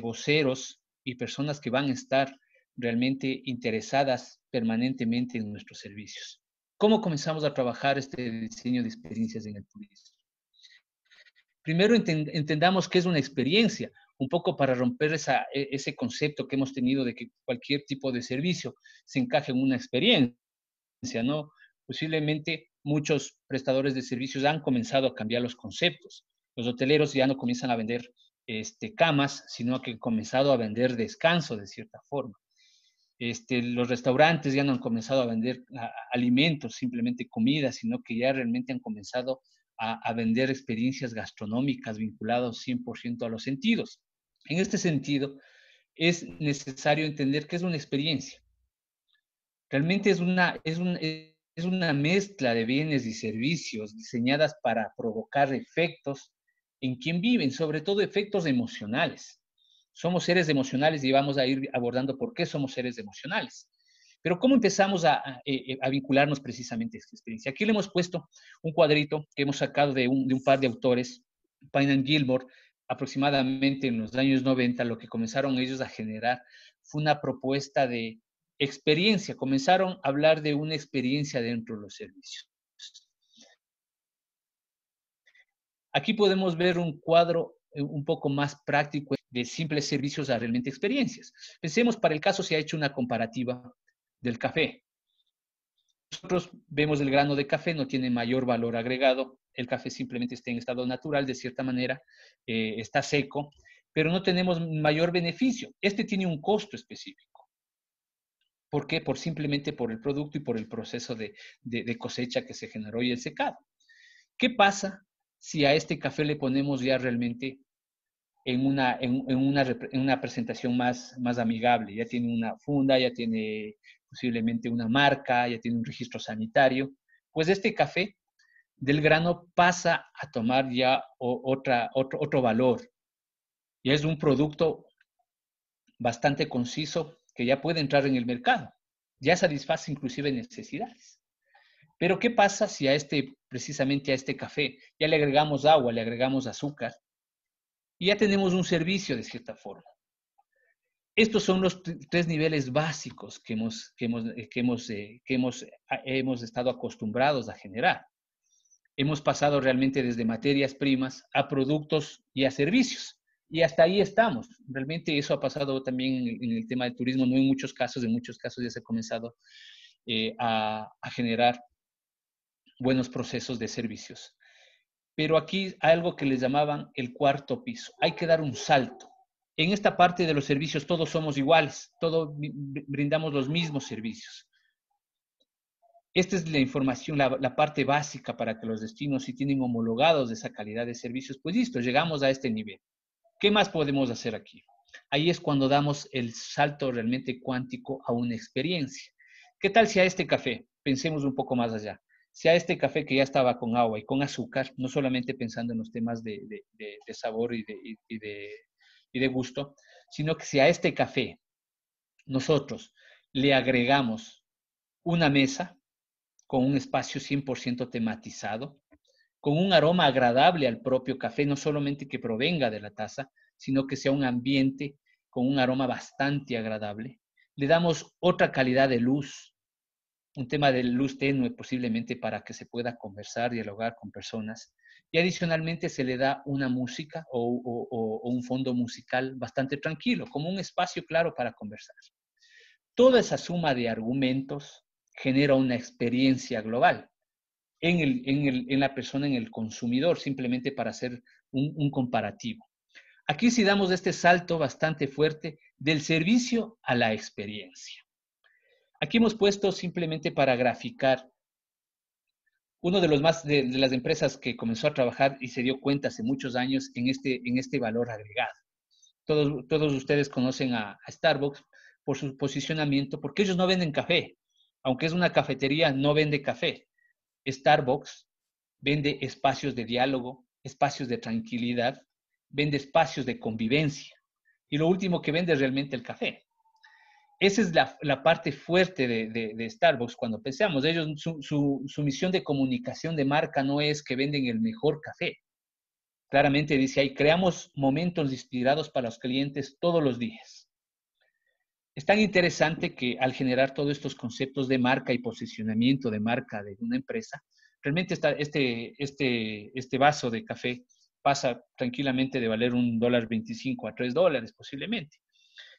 voceros y personas que van a estar realmente interesadas permanentemente en nuestros servicios. ¿Cómo comenzamos a trabajar este diseño de experiencias en el turismo? Primero entendamos qué es una experiencia, un poco para romper ese concepto que hemos tenido de que cualquier tipo de servicio se encaje en una experiencia, ¿no? Posiblemente muchos prestadores de servicios han comenzado a cambiar los conceptos. Los hoteleros ya no comienzan a vender camas, sino que han comenzado a vender descanso de cierta forma. Los restaurantes ya no han comenzado a vender alimentos, simplemente comida, sino que ya realmente han comenzado a vender experiencias gastronómicas vinculadas 100% a los sentidos. En este sentido, es necesario entender qué es una experiencia. Realmente es una mezcla de bienes y servicios diseñadas para provocar efectos en quien viven, sobre todo efectos emocionales. Somos seres emocionales y vamos a ir abordando por qué somos seres emocionales. Pero ¿cómo empezamos a vincularnos precisamente a esta experiencia? Aquí le hemos puesto un cuadrito que hemos sacado de un par de autores, Pine and Gilmore, aproximadamente en los años 90, lo que comenzaron ellos a generar fue una propuesta de experiencia. Comenzaron a hablar de una experiencia dentro de los servicios. Aquí podemos ver un cuadro un poco más práctico de simples servicios a realmente experiencias. Pensemos, para el caso se ha hecho una comparativa del café. Nosotros vemos el grano de café, no tiene mayor valor agregado, el café simplemente está en estado natural, de cierta manera, está seco, pero no tenemos mayor beneficio. Este tiene un costo específico. ¿Por qué? Simplemente por el producto y por el proceso de cosecha que se generó y el secado. ¿Qué pasa si a este café le ponemos ya realmente en una presentación más amigable? Ya tiene una funda, ya tiene posiblemente una marca, ya tiene un registro sanitario. Pues este café del grano pasa a tomar ya otro valor. Ya es un producto bastante conciso que ya puede entrar en el mercado. Ya satisface inclusive necesidades. Pero ¿qué pasa si precisamente a este café ya le agregamos agua, le agregamos azúcar y ya tenemos un servicio de cierta forma? Estos son los tres niveles básicos que hemos estado acostumbrados a generar. Hemos pasado realmente desde materias primas a productos y a servicios. Y hasta ahí estamos. Realmente eso ha pasado también en el tema del turismo, no en muchos casos ya se ha comenzado a generar buenos procesos de servicios. Pero aquí hay algo que les llamaban el cuarto piso. Hay que dar un salto. En esta parte de los servicios todos somos iguales, todos brindamos los mismos servicios. Esta es la información, la parte básica para que los destinos, si tienen homologados de esa calidad de servicios, pues listo, llegamos a este nivel. ¿Qué más podemos hacer aquí? Ahí es cuando damos el salto realmente cuántico a una experiencia. ¿Qué tal si a este café, pensemos un poco más allá, sea este café que ya estaba con agua y con azúcar, no solamente pensando en los temas de sabor y de gusto, sino que si a este café nosotros le agregamos una mesa con un espacio 100% tematizado, con un aroma agradable al propio café, no solamente que provenga de la taza, sino que sea un ambiente con un aroma bastante agradable. Le damos otra calidad de luz, un tema de luz tenue posiblemente para que se pueda conversar, dialogar con personas. Y adicionalmente se le da una música o un fondo musical bastante tranquilo, como un espacio claro para conversar. Toda esa suma de argumentos genera una experiencia global en la persona, en el consumidor, simplemente para hacer un comparativo. Aquí sí damos este salto bastante fuerte del servicio a la experiencia. Aquí hemos puesto simplemente para graficar uno de los más de las empresas que comenzó a trabajar y se dio cuenta hace muchos años en este valor agregado. Todos ustedes conocen a Starbucks por su posicionamiento, porque ellos no venden café. Aunque es una cafetería, no vende café. Starbucks vende espacios de diálogo, espacios de tranquilidad, vende espacios de convivencia. Y lo último que vende es realmente el café. Esa es la parte fuerte de Starbucks cuando pensamos. Ellos, su misión de comunicación de marca no es que venden el mejor café. Claramente dice ahí, creamos momentos inspirados para los clientes todos los días. Es tan interesante que al generar todos estos conceptos de marca y posicionamiento de marca de una empresa, realmente este vaso de café pasa tranquilamente de valer $1.25 a $3 posiblemente.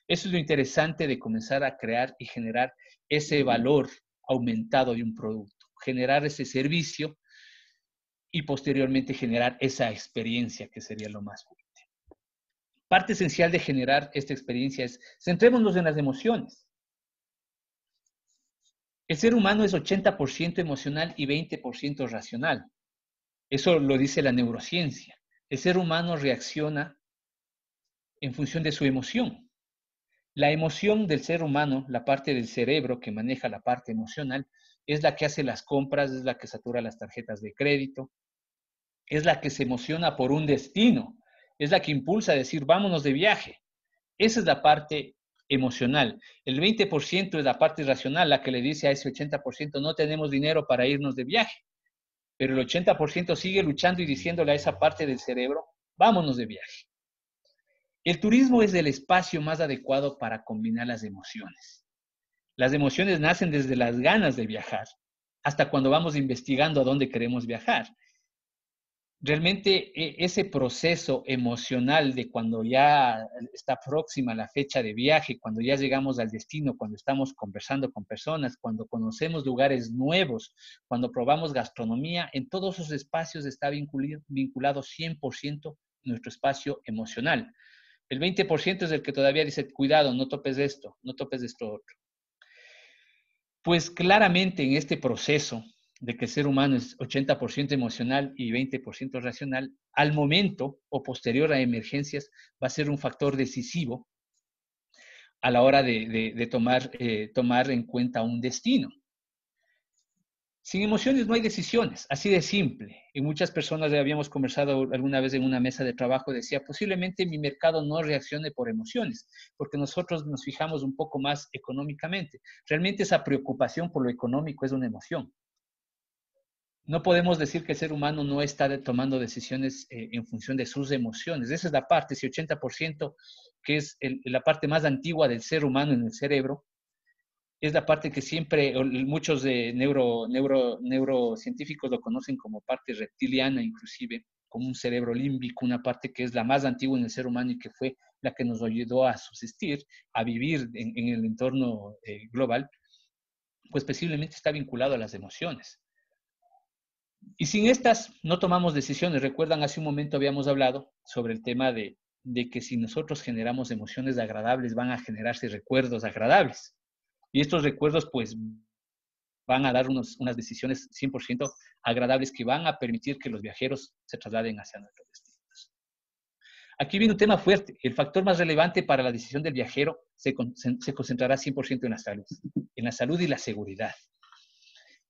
Eso es lo interesante de comenzar a crear y generar ese valor aumentado de un producto, generar ese servicio y posteriormente generar esa experiencia que sería lo más fuerte. Parte esencial de generar esta experiencia es, centrémonos en las emociones. El ser humano es 80% emocional y 20% racional. Eso lo dice la neurociencia. El ser humano reacciona en función de su emoción. La emoción del ser humano, la parte del cerebro que maneja la parte emocional, es la que hace las compras, es la que satura las tarjetas de crédito, es la que se emociona por un destino, es la que impulsa a decir, vámonos de viaje. Esa es la parte emocional. El 20% es la parte racional, la que le dice a ese 80%, no tenemos dinero para irnos de viaje. Pero el 80% sigue luchando y diciéndole a esa parte del cerebro, vámonos de viaje. El turismo es el espacio más adecuado para combinar las emociones. Las emociones nacen desde las ganas de viajar, hasta cuando vamos investigando a dónde queremos viajar. Realmente ese proceso emocional de cuando ya está próxima la fecha de viaje, cuando ya llegamos al destino, cuando estamos conversando con personas, cuando conocemos lugares nuevos, cuando probamos gastronomía, en todos esos espacios está vinculado 100% nuestro espacio emocional. El 20% es el que todavía dice, cuidado, no topes esto otro. Pues claramente en este proceso de que el ser humano es 80% emocional y 20% racional, al momento o posterior a emergencias va a ser un factor decisivo a la hora de tomar en cuenta un destino. Sin emociones no hay decisiones, así de simple. Y muchas personas ya habíamos conversado alguna vez en una mesa de trabajo, decía, posiblemente mi mercado no reaccione por emociones, porque nosotros nos fijamos un poco más económicamente. Realmente esa preocupación por lo económico es una emoción. No podemos decir que el ser humano no está tomando decisiones en función de sus emociones. Esa es la parte, ese 80%, que es la parte más antigua del ser humano en el cerebro, es la parte que siempre muchos neurocientíficos lo conocen como parte reptiliana, inclusive, como un cerebro límbico, una parte que es la más antigua en el ser humano y que fue la que nos ayudó a subsistir, a vivir en el entorno global, pues posiblemente está vinculado a las emociones. Y sin estas no tomamos decisiones. Recuerdan, hace un momento habíamos hablado sobre el tema de que si nosotros generamos emociones agradables, van a generarse recuerdos agradables. Y estos recuerdos, pues, van a dar unas decisiones 100% agradables que van a permitir que los viajeros se trasladen hacia nuestros destinos. Aquí viene un tema fuerte. El factor más relevante para la decisión del viajero se concentrará 100% en la salud y la seguridad.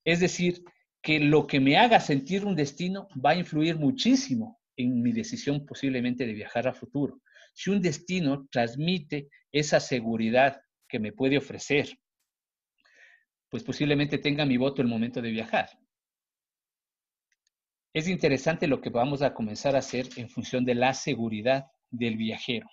Es decir, que lo que me haga sentir un destino va a influir muchísimo en mi decisión posiblemente de viajar a futuro. Si un destino transmite esa seguridad que me puede ofrecer, pues posiblemente tenga mi voto el momento de viajar. Es interesante lo que vamos a comenzar a hacer en función de la seguridad del viajero.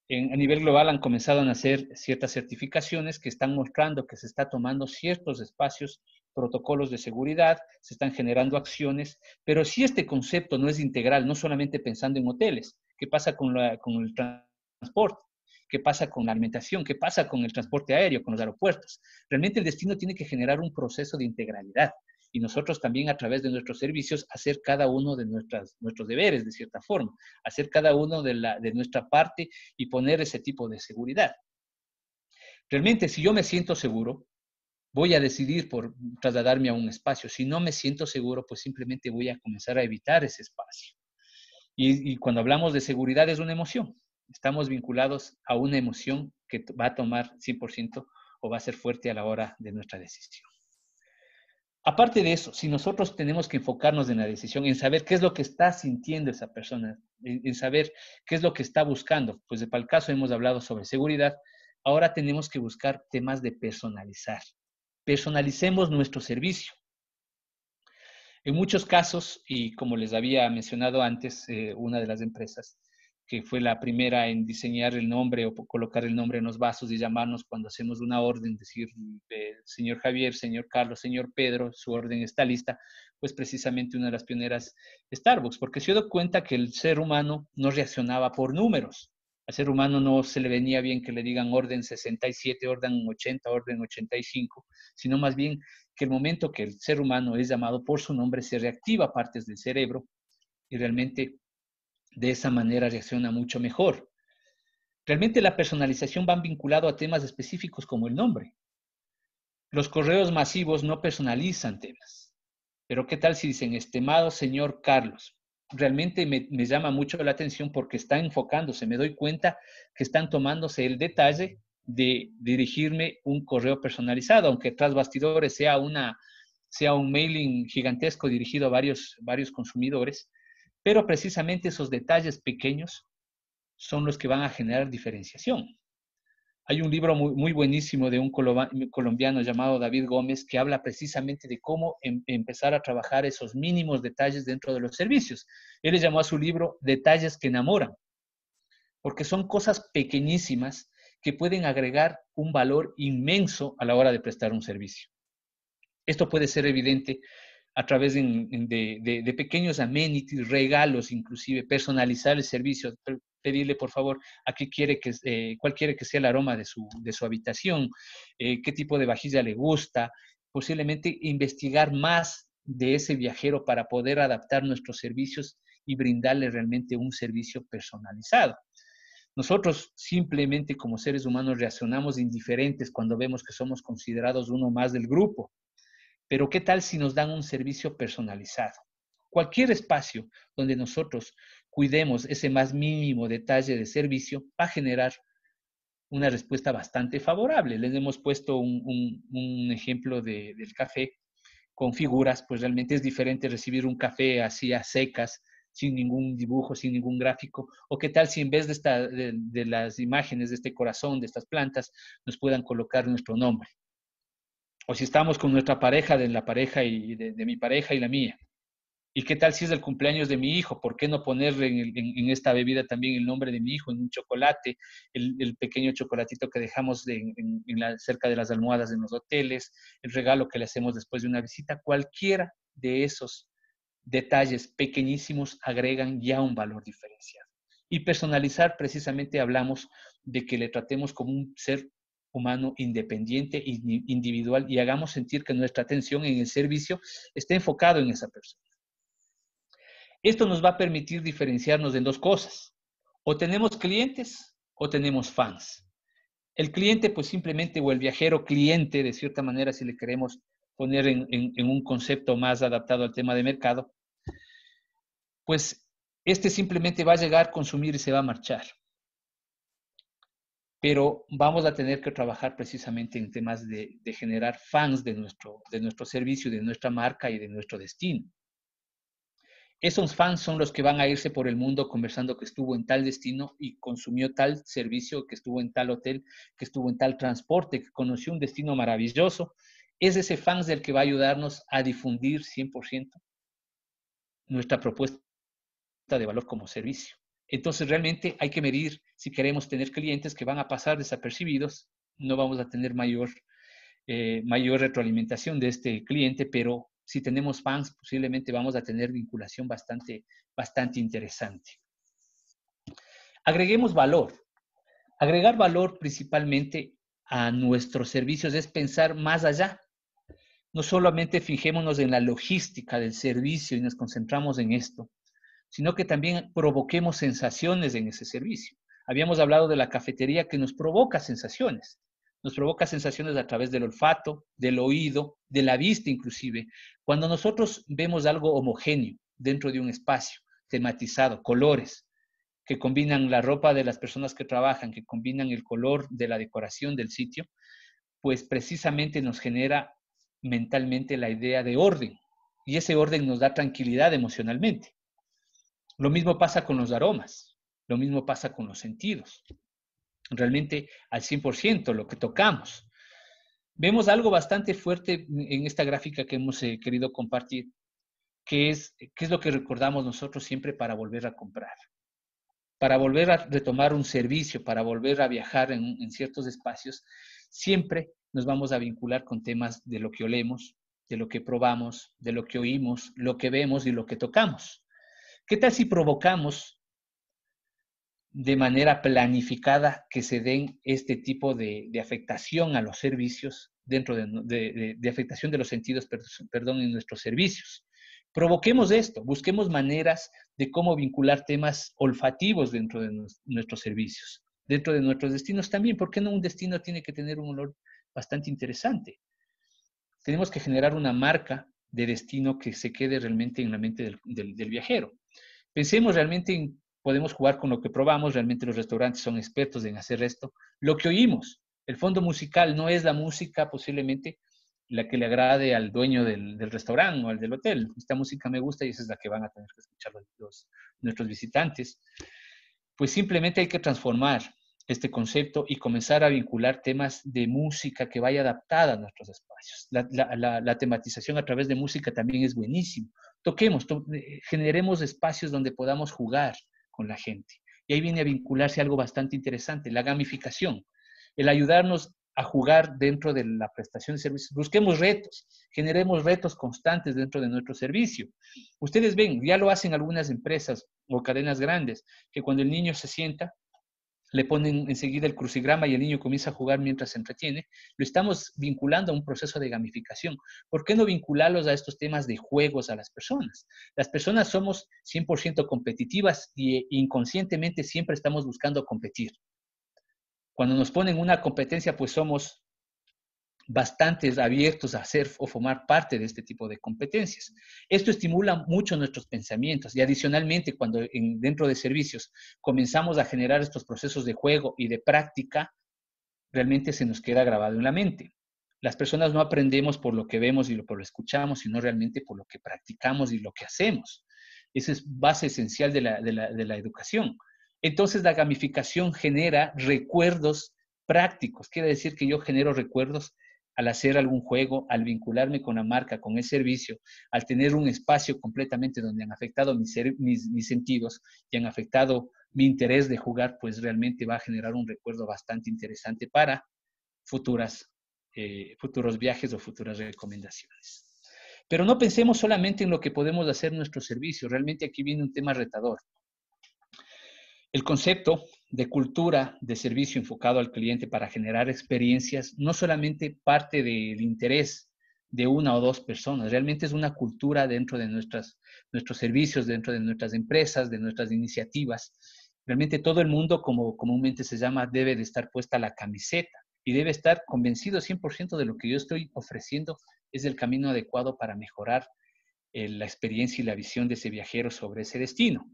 A nivel global han comenzado a nacer ciertas certificaciones que están mostrando que se está tomando ciertos espacios, protocolos de seguridad, se están generando acciones, pero si este concepto no es integral, no solamente pensando en hoteles, ¿qué pasa con el transporte? ¿Qué pasa con la alimentación? ¿Qué pasa con el transporte aéreo, con los aeropuertos? Realmente el destino tiene que generar un proceso de integralidad y nosotros también a través de nuestros servicios hacer cada uno de nuestros deberes de cierta forma, hacer cada uno de nuestra parte y poner ese tipo de seguridad. Realmente si yo me siento seguro, voy a decidir por trasladarme a un espacio. Si no me siento seguro, pues simplemente voy a comenzar a evitar ese espacio. Y cuando hablamos de seguridad es una emoción. Estamos vinculados a una emoción que va a tomar 100% o va a ser fuerte a la hora de nuestra decisión. Aparte de eso, si nosotros tenemos que enfocarnos en la decisión, en saber qué es lo que está sintiendo esa persona, en saber qué es lo que está buscando, pues para el caso hemos hablado sobre seguridad, ahora tenemos que buscar temas de personalizar. Personalicemos nuestro servicio. En muchos casos, y como les había mencionado antes, una de las empresas que fue la primera en diseñar el nombre o colocar el nombre en los vasos y llamarnos cuando hacemos una orden, decir, señor Javier, señor Carlos, señor Pedro, su orden está lista, pues precisamente una de las pioneras Starbucks, porque se dio cuenta que el ser humano no reaccionaba por números. Al ser humano no se le venía bien que le digan orden 67, orden 80, orden 85, sino más bien que el momento que el ser humano es llamado por su nombre se reactiva partes del cerebro y realmente de esa manera reacciona mucho mejor. Realmente la personalización va vinculado a temas específicos como el nombre. Los correos masivos no personalizan temas. Pero ¿qué tal si dicen, estimado señor Carlos? Realmente me llama mucho la atención porque está enfocándose. Me doy cuenta que están tomándose el detalle de dirigirme un correo personalizado, aunque tras bastidores sea un mailing gigantesco dirigido a varios consumidores. Pero precisamente esos detalles pequeños son los que van a generar diferenciación. Hay un libro muy buenísimo de un colombiano llamado David Gómez que habla precisamente de cómo empezar a trabajar esos mínimos detalles dentro de los servicios. Él le llamó a su libro Detalles que enamoran, porque son cosas pequeñísimas que pueden agregar un valor inmenso a la hora de prestar un servicio. Esto puede ser evidente a través de pequeños amenities, regalos, inclusive personalizar el servicio, pedirle por favor a cuál quiere que sea el aroma de su habitación, qué tipo de vajilla le gusta, posiblemente investigar más de ese viajero para poder adaptar nuestros servicios y brindarle realmente un servicio personalizado. Nosotros simplemente como seres humanos reaccionamos indiferentes cuando vemos que somos considerados uno más del grupo. Pero ¿qué tal si nos dan un servicio personalizado? Cualquier espacio donde nosotros cuidemos ese más mínimo detalle de servicio va a generar una respuesta bastante favorable. Les hemos puesto un ejemplo del café con figuras, pues realmente es diferente recibir un café así a secas, sin ningún dibujo, sin ningún gráfico, o qué tal si en vez de las imágenes de este corazón, de estas plantas, nos puedan colocar nuestro nombre. O si estamos con nuestra pareja, de la pareja y de mi pareja y la mía. ¿Y qué tal si es el cumpleaños de mi hijo? ¿Por qué no ponerle en esta bebida también el nombre de mi hijo en un chocolate, el pequeño chocolatito que dejamos cerca de las almohadas en los hoteles, el regalo que le hacemos después de una visita? Cualquiera de esos detalles pequeñísimos agregan ya un valor diferenciado. Y personalizar, precisamente hablamos de que le tratemos como un ser humano independiente, individual, y hagamos sentir que nuestra atención en el servicio esté enfocado en esa persona. Esto nos va a permitir diferenciarnos en dos cosas. O tenemos clientes o tenemos fans. El cliente, pues simplemente, o el viajero cliente, de cierta manera, si le queremos poner en un concepto más adaptado al tema de mercado, pues este simplemente va a llegar, consumir y se va a marchar. pero vamos a tener que trabajar precisamente en temas de generar fans de nuestro servicio, de nuestra marca y de nuestro destino. Esos fans son los que van a irse por el mundo conversando que estuvo en tal destino y consumió tal servicio, que estuvo en tal hotel, que estuvo en tal transporte, que conoció un destino maravilloso. Es ese fans el que va a ayudarnos a difundir 100% nuestra propuesta de valor como servicio. Entonces, realmente hay que medir si queremos tener clientes que van a pasar desapercibidos, no vamos a tener mayor retroalimentación de este cliente, pero si tenemos fans, posiblemente vamos a tener vinculación bastante interesante. Agreguemos valor. Agregar valor principalmente a nuestros servicios es pensar más allá. No solamente fijémonos en la logística del servicio y nos concentramos en esto, sino que también provoquemos sensaciones en ese servicio. Habíamos hablado de la cafetería que nos provoca sensaciones. Nos provoca sensaciones a través del olfato, del oído, de la vista inclusive. Cuando nosotros vemos algo homogéneo dentro de un espacio, tematizado, colores, que combinan la ropa de las personas que trabajan, que combinan el color de la decoración del sitio, pues precisamente nos genera mentalmente la idea de orden. Y ese orden nos da tranquilidad emocionalmente. Lo mismo pasa con los aromas, lo mismo pasa con los sentidos. Realmente al 100% lo que tocamos. Vemos algo bastante fuerte en esta gráfica que hemos querido compartir, que es lo que recordamos nosotros siempre para volver a comprar. Para volver a retomar un servicio, para volver a viajar en ciertos espacios, siempre nos vamos a vincular con temas de lo que olemos, de lo que probamos, de lo que oímos, lo que vemos y lo que tocamos. ¿Qué tal si provocamos de manera planificada que se den este tipo de afectación a los servicios, dentro de afectación de los sentidos, perdón, en nuestros servicios? Provoquemos esto, busquemos maneras de cómo vincular temas olfativos dentro de nuestros servicios, dentro de nuestros destinos también. ¿Por qué no un destino tiene que tener un olor bastante interesante? Tenemos que generar una marca de destino que se quede realmente en la mente del viajero. Pensemos realmente en, podemos jugar con lo que probamos, realmente los restaurantes son expertos en hacer esto. Lo que oímos, el fondo musical no es la música posiblemente la que le agrade al dueño del restaurante o al del hotel. Esta música me gusta y esa es la que van a tener que escuchar nuestros visitantes. Pues simplemente hay que transformar este concepto y comenzar a vincular temas de música que vaya adaptada a nuestros espacios. La tematización a través de música también es buenísimo. Toquemos, generemos espacios donde podamos jugar con la gente. Y ahí viene a vincularse algo bastante interesante, la gamificación, el ayudarnos a jugar dentro de la prestación de servicios. Busquemos retos, generemos retos constantes dentro de nuestro servicio. Ustedes ven, ya lo hacen algunas empresas o cadenas grandes, que cuando el niño se sienta, le ponen enseguida el crucigrama y el niño comienza a jugar mientras se entretiene. Lo estamos vinculando a un proceso de gamificación. ¿Por qué no vincularlos a estos temas de juegos a las personas? Las personas somos 100% competitivas y inconscientemente siempre estamos buscando competir. Cuando nos ponen una competencia, pues somos bastante abiertos a hacer o formar parte de este tipo de competencias. Esto estimula mucho nuestros pensamientos y adicionalmente cuando dentro de servicios comenzamos a generar estos procesos de juego y de práctica, realmente se nos queda grabado en la mente. Las personas no aprendemos por lo que vemos y por lo que escuchamos, sino realmente por lo que practicamos y lo que hacemos. Esa es base esencial de la educación. Entonces la gamificación genera recuerdos prácticos. Quiere decir que yo genero recuerdos al hacer algún juego, al vincularme con la marca, con el servicio, al tener un espacio completamente donde han afectado mis sentidos y han afectado mi interés de jugar, pues realmente va a generar un recuerdo bastante interesante para futuros viajes o futuras recomendaciones. Pero no pensemos solamente en lo que podemos hacer en nuestro servicio. Realmente aquí viene un tema retador. El concepto de cultura de servicio enfocado al cliente para generar experiencias no solamente parte del interés de una o dos personas, realmente es una cultura dentro de nuestros servicios, dentro de nuestras empresas, de nuestras iniciativas. Realmente todo el mundo, como comúnmente se llama, debe de estar puesta la camiseta y debe estar convencido 100% de lo que yo estoy ofreciendo es el camino adecuado para mejorar la experiencia y la visión de ese viajero sobre ese destino.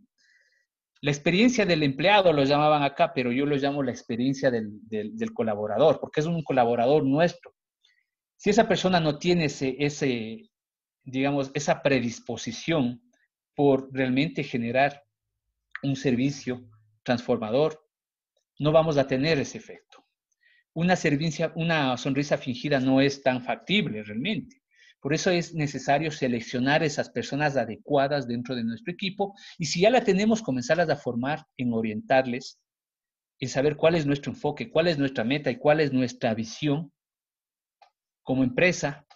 La experiencia del empleado lo llamaban acá, pero yo lo llamo la experiencia del colaborador, porque es un colaborador nuestro. Si esa persona no tiene digamos, esa predisposición por realmente generar un servicio transformador, no vamos a tener ese efecto. Una sonrisa fingida no es tan factible realmente. Por eso es necesario seleccionar esas personas adecuadas dentro de nuestro equipo y si ya la tenemos, comenzarlas a formar en orientarles, en saber cuál es nuestro enfoque, cuál es nuestra meta y cuál es nuestra visión como empresa,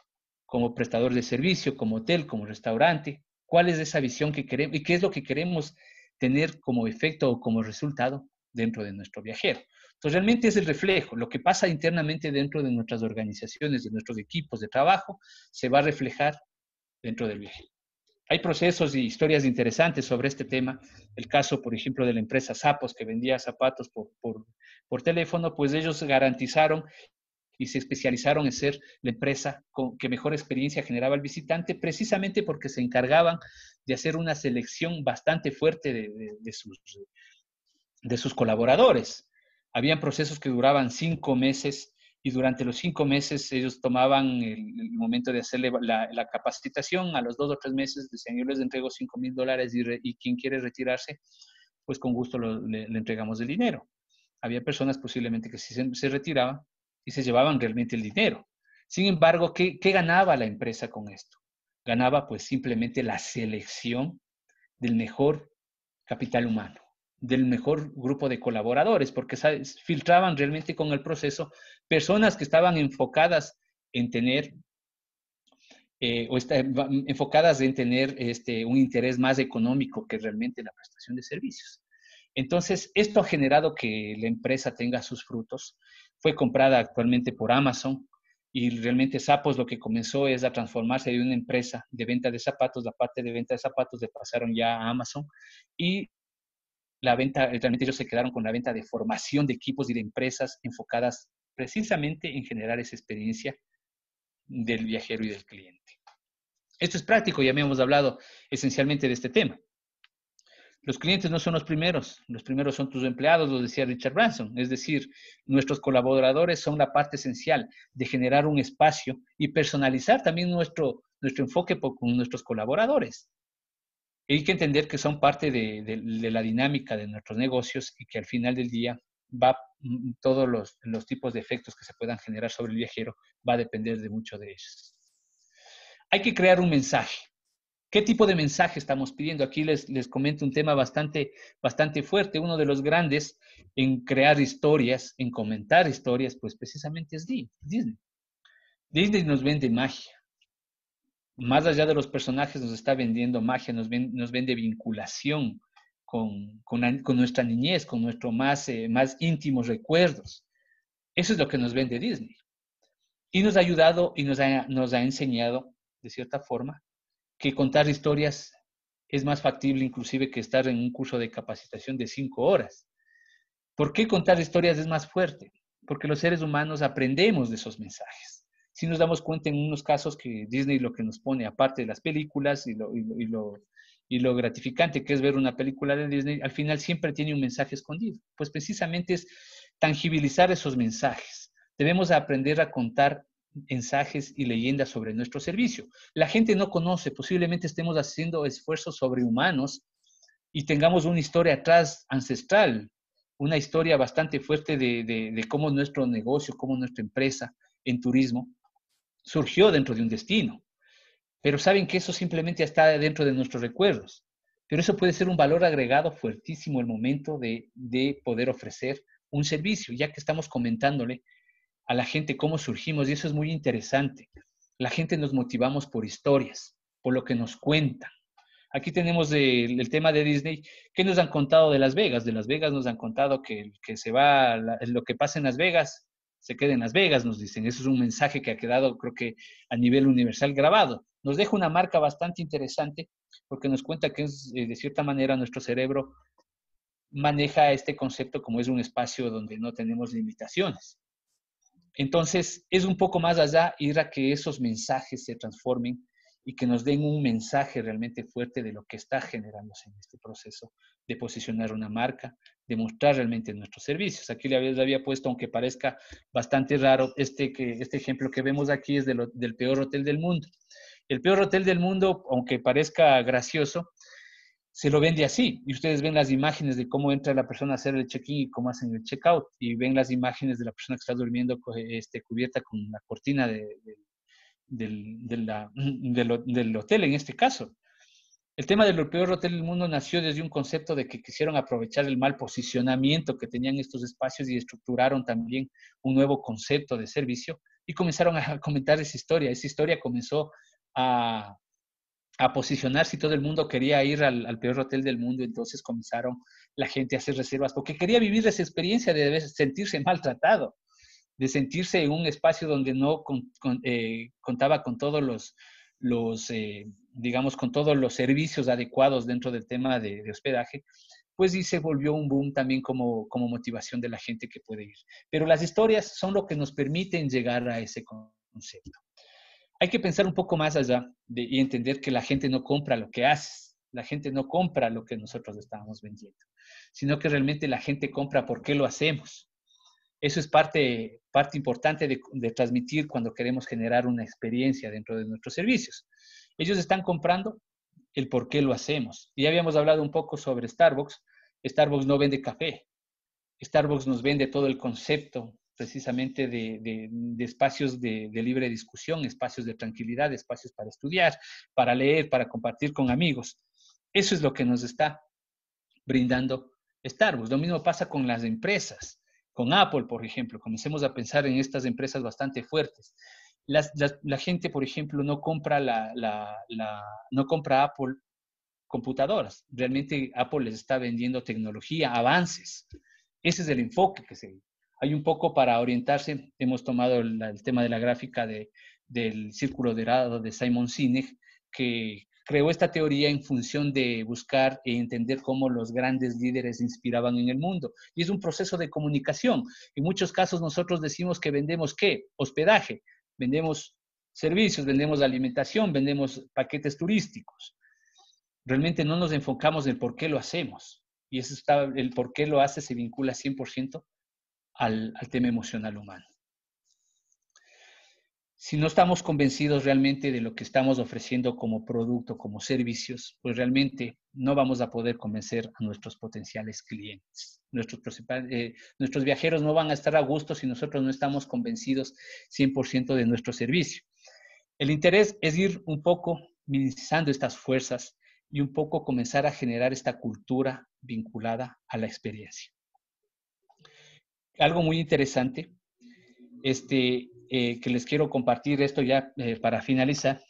como prestador de servicio, como hotel, como restaurante, cuál es esa visión que queremos y qué es lo que queremos tener como efecto o como resultado dentro de nuestro viajero. Entonces, realmente es el reflejo. Lo que pasa internamente dentro de nuestras organizaciones, de nuestros equipos de trabajo, se va a reflejar dentro del viajero. Hay procesos y historias interesantes sobre este tema. El caso, por ejemplo, de la empresa Zappos, que vendía zapatos por teléfono, pues ellos garantizaron y se especializaron en ser la empresa que mejor experiencia generaba al visitante, precisamente porque se encargaban de hacer una selección bastante fuerte de sus colaboradores. Habían procesos que duraban 5 meses y durante los 5 meses ellos tomaban el momento de hacerle la capacitación. A los 2 o 3 meses decían, yo les entrego $5,000 y quien quiere retirarse, pues con gusto le entregamos el dinero. Había personas posiblemente que sí se retiraban y se llevaban realmente el dinero. Sin embargo, ¿qué ganaba la empresa con esto? Ganaba pues simplemente la selección del mejor capital humano, del mejor grupo de colaboradores, porque filtraban realmente con el proceso personas que estaban enfocadas en tener enfocadas en tener un interés más económico que realmente la prestación de servicios. Entonces, esto ha generado que la empresa tenga sus frutos. Fue comprada actualmente por Amazon y realmente Zappos lo que comenzó es a transformarse de una empresa de venta de zapatos. La parte de venta de zapatos le pasaron ya a Amazon y la venta, realmente ellos se quedaron con la venta de formación de equipos y de empresas enfocadas precisamente en generar esa experiencia del viajero y del cliente. Esto es práctico, ya habíamos hablado esencialmente de este tema. Los clientes no son los primeros son tus empleados, lo decía Richard Branson, es decir, nuestros colaboradores son la parte esencial de generar un espacio y personalizar también nuestro enfoque con nuestros colaboradores. Hay que entender que son parte de la dinámica de nuestros negocios y que al final del día todos los tipos de efectos que se puedan generar sobre el viajero va a depender de mucho de ellos. Hay que crear un mensaje. ¿Qué tipo de mensaje estamos pidiendo? Aquí les comento un tema bastante fuerte. Uno de los grandes en crear historias, en comentar historias, pues precisamente es Disney. Disney nos vende magia. Más allá de los personajes nos está vendiendo magia, nos vende vinculación con nuestra niñez, con nuestros más íntimos recuerdos. Eso es lo que nos vende Disney. Y nos ha ayudado y nos ha enseñado, de cierta forma, que contar historias es más factible inclusive que estar en un curso de capacitación de 5 horas. ¿Por qué contar historias es más fuerte? Porque los seres humanos aprendemos de esos mensajes. Si nos damos cuenta en unos casos que Disney lo que nos pone, aparte de las películas y lo gratificante que es ver una película de Disney, al final siempre tiene un mensaje escondido. Pues precisamente es tangibilizar esos mensajes. Debemos aprender a contar mensajes y leyendas sobre nuestro servicio. La gente no conoce, posiblemente estemos haciendo esfuerzos sobrehumanos y tengamos una historia atrás ancestral, una historia bastante fuerte de cómo nuestro negocio, cómo nuestra empresa en turismo surgió dentro de un destino. Pero saben que eso simplemente está dentro de nuestros recuerdos. Pero eso puede ser un valor agregado fuertísimo el momento de poder ofrecer un servicio, ya que estamos comentándole a la gente cómo surgimos, y eso es muy interesante. La gente nos motivamos por historias, por lo que nos cuentan. Aquí tenemos el tema de Disney. ¿Qué nos han contado de Las Vegas? De Las Vegas nos han contado que lo que pasa en Las Vegas se queda en Las Vegas, nos dicen. Eso es un mensaje que ha quedado, creo que a nivel universal grabado. Nos deja una marca bastante interesante porque nos cuenta que de cierta manera nuestro cerebro maneja este concepto como es un espacio donde no tenemos limitaciones. Entonces, es un poco más allá ir a que esos mensajes se transformen y que nos den un mensaje realmente fuerte de lo que está generándose en este proceso de posicionar una marca, de mostrar realmente nuestros servicios. Aquí le había puesto, aunque parezca bastante raro, este ejemplo que vemos aquí es del peor hotel del mundo. El peor hotel del mundo, aunque parezca gracioso, se lo vende así. Y ustedes ven las imágenes de cómo entra la persona a hacer el check-in y cómo hacen el check-out. Y ven las imágenes de la persona que está durmiendo cubierta con la cortina del hotel en este caso. El tema del peor hotel del mundo nació desde un concepto de que quisieron aprovechar el mal posicionamiento que tenían estos espacios y estructuraron también un nuevo concepto de servicio y comenzaron a comentar esa historia. Esa historia comenzó a posicionarse y todo el mundo quería ir al peor hotel del mundo, entonces comenzaron la gente a hacer reservas porque quería vivir esa experiencia de sentirse maltratado, de sentirse en un espacio donde no contaba con todos digamos, con todos los servicios adecuados dentro del tema de hospedaje, pues y se volvió un boom también como motivación de la gente que puede ir. Pero las historias son lo que nos permiten llegar a ese concepto. Hay que pensar un poco más allá y entender que la gente no compra lo que haces, la gente no compra lo que nosotros estábamos vendiendo, sino que realmente la gente compra por qué lo hacemos. Eso es parte importante de transmitir cuando queremos generar una experiencia dentro de nuestros servicios. Ellos están comprando el por qué lo hacemos. Ya habíamos hablado un poco sobre Starbucks. Starbucks no vende café. Starbucks nos vende todo el concepto precisamente de espacios de libre discusión, espacios de tranquilidad, espacios para estudiar, para leer, para compartir con amigos. Eso es lo que nos está brindando Starbucks. Lo mismo pasa con las empresas. Con Apple, por ejemplo, comencemos a pensar en estas empresas bastante fuertes. La gente, por ejemplo, no compra no compra Apple computadoras. Realmente Apple les está vendiendo tecnología, avances. Ese es el enfoque que se. Hay un poco para orientarse. Hemos tomado el tema de la gráfica del círculo dorado de Simon Sinek, que creó esta teoría en función de buscar e entender cómo los grandes líderes inspiraban en el mundo. Y es un proceso de comunicación. En muchos casos nosotros decimos que vendemos ¿qué? Hospedaje, vendemos servicios, vendemos alimentación, vendemos paquetes turísticos. Realmente no nos enfocamos en por qué lo hacemos. Y el por qué lo hace se vincula 100% al tema emocional humano. Si no estamos convencidos realmente de lo que estamos ofreciendo como producto, como servicios, pues realmente no vamos a poder convencer a nuestros potenciales clientes. Nuestros viajeros no van a estar a gusto si nosotros no estamos convencidos 100% de nuestro servicio. El interés es ir un poco minimizando estas fuerzas y un poco comenzar a generar esta cultura vinculada a la experiencia. Algo muy interesante que les quiero compartir esto ya para finalizar,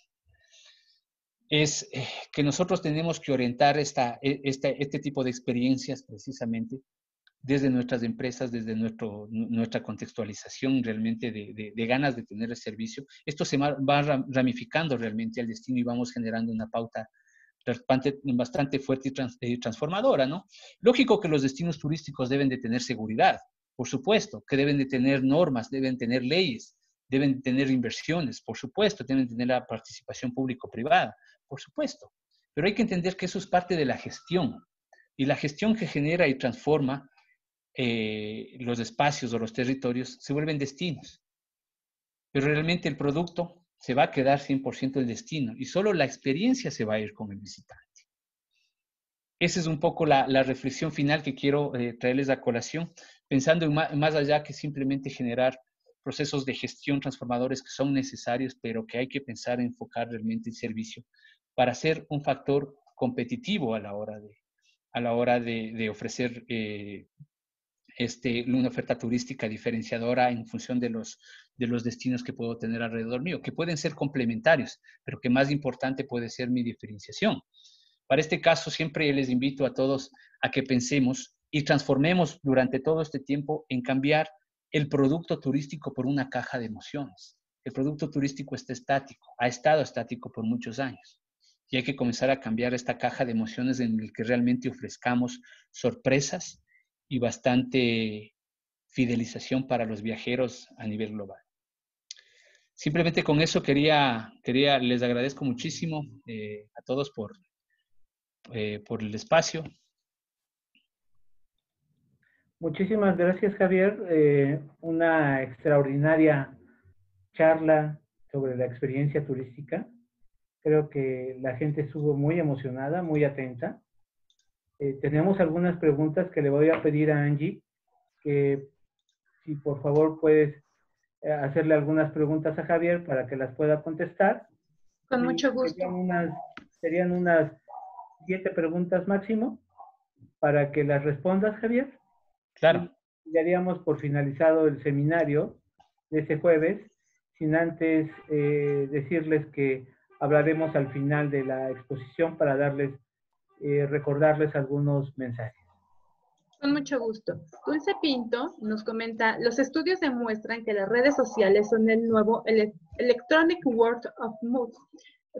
es que nosotros tenemos que orientar este tipo de experiencias precisamente desde nuestras empresas, desde nuestra contextualización realmente de ganas de tener el servicio. Esto se va ramificando realmente al destino y vamos generando una pauta bastante fuerte y transformadora, ¿no? Lógico que los destinos turísticos deben de tener seguridad, por supuesto, que deben de tener normas, deben tener leyes, deben tener inversiones, por supuesto, deben tener la participación público-privada, por supuesto. Pero hay que entender que eso es parte de la gestión. Y la gestión que genera y transforma los espacios o los territorios se vuelven destinos. Pero realmente el producto se va a quedar 100% el destino y solo la experiencia se va a ir con el visitante. Esa es un poco la reflexión final que quiero traerles a colación, pensando en más allá que simplemente generar procesos de gestión transformadores que son necesarios, pero que hay que pensar en enfocar realmente el servicio para ser un factor competitivo a la hora de ofrecer una oferta turística diferenciadora en función de los destinos que puedo tener alrededor mío, que pueden ser complementarios, pero que más importante puede ser mi diferenciación. Para este caso, siempre les invito a todos a que pensemos y transformemos durante todo este tiempo en cambiar el producto turístico por una caja de emociones. El producto turístico está estático, ha estado estático por muchos años. Y hay que comenzar a cambiar esta caja de emociones en el que realmente ofrezcamos sorpresas y bastante fidelización para los viajeros a nivel global. Simplemente con eso les agradezco muchísimo a todos por el espacio. Muchísimas gracias, Javier. Una extraordinaria charla sobre la experiencia turística. Creo que la gente estuvo muy emocionada, muy atenta. Tenemos algunas preguntas que le voy a pedir a Angie, que si por favor puedes hacerle algunas preguntas a Javier para que las pueda contestar. Con mucho gusto. Serían unas 7 preguntas máximo para que las respondas, Javier. Claro. Y daríamos por finalizado el seminario de ese jueves, sin antes decirles que hablaremos al final de la exposición para recordarles algunos mensajes. Con mucho gusto. Dulce Pinto nos comenta, los estudios demuestran que las redes sociales son el nuevo Electronic Word of Mouth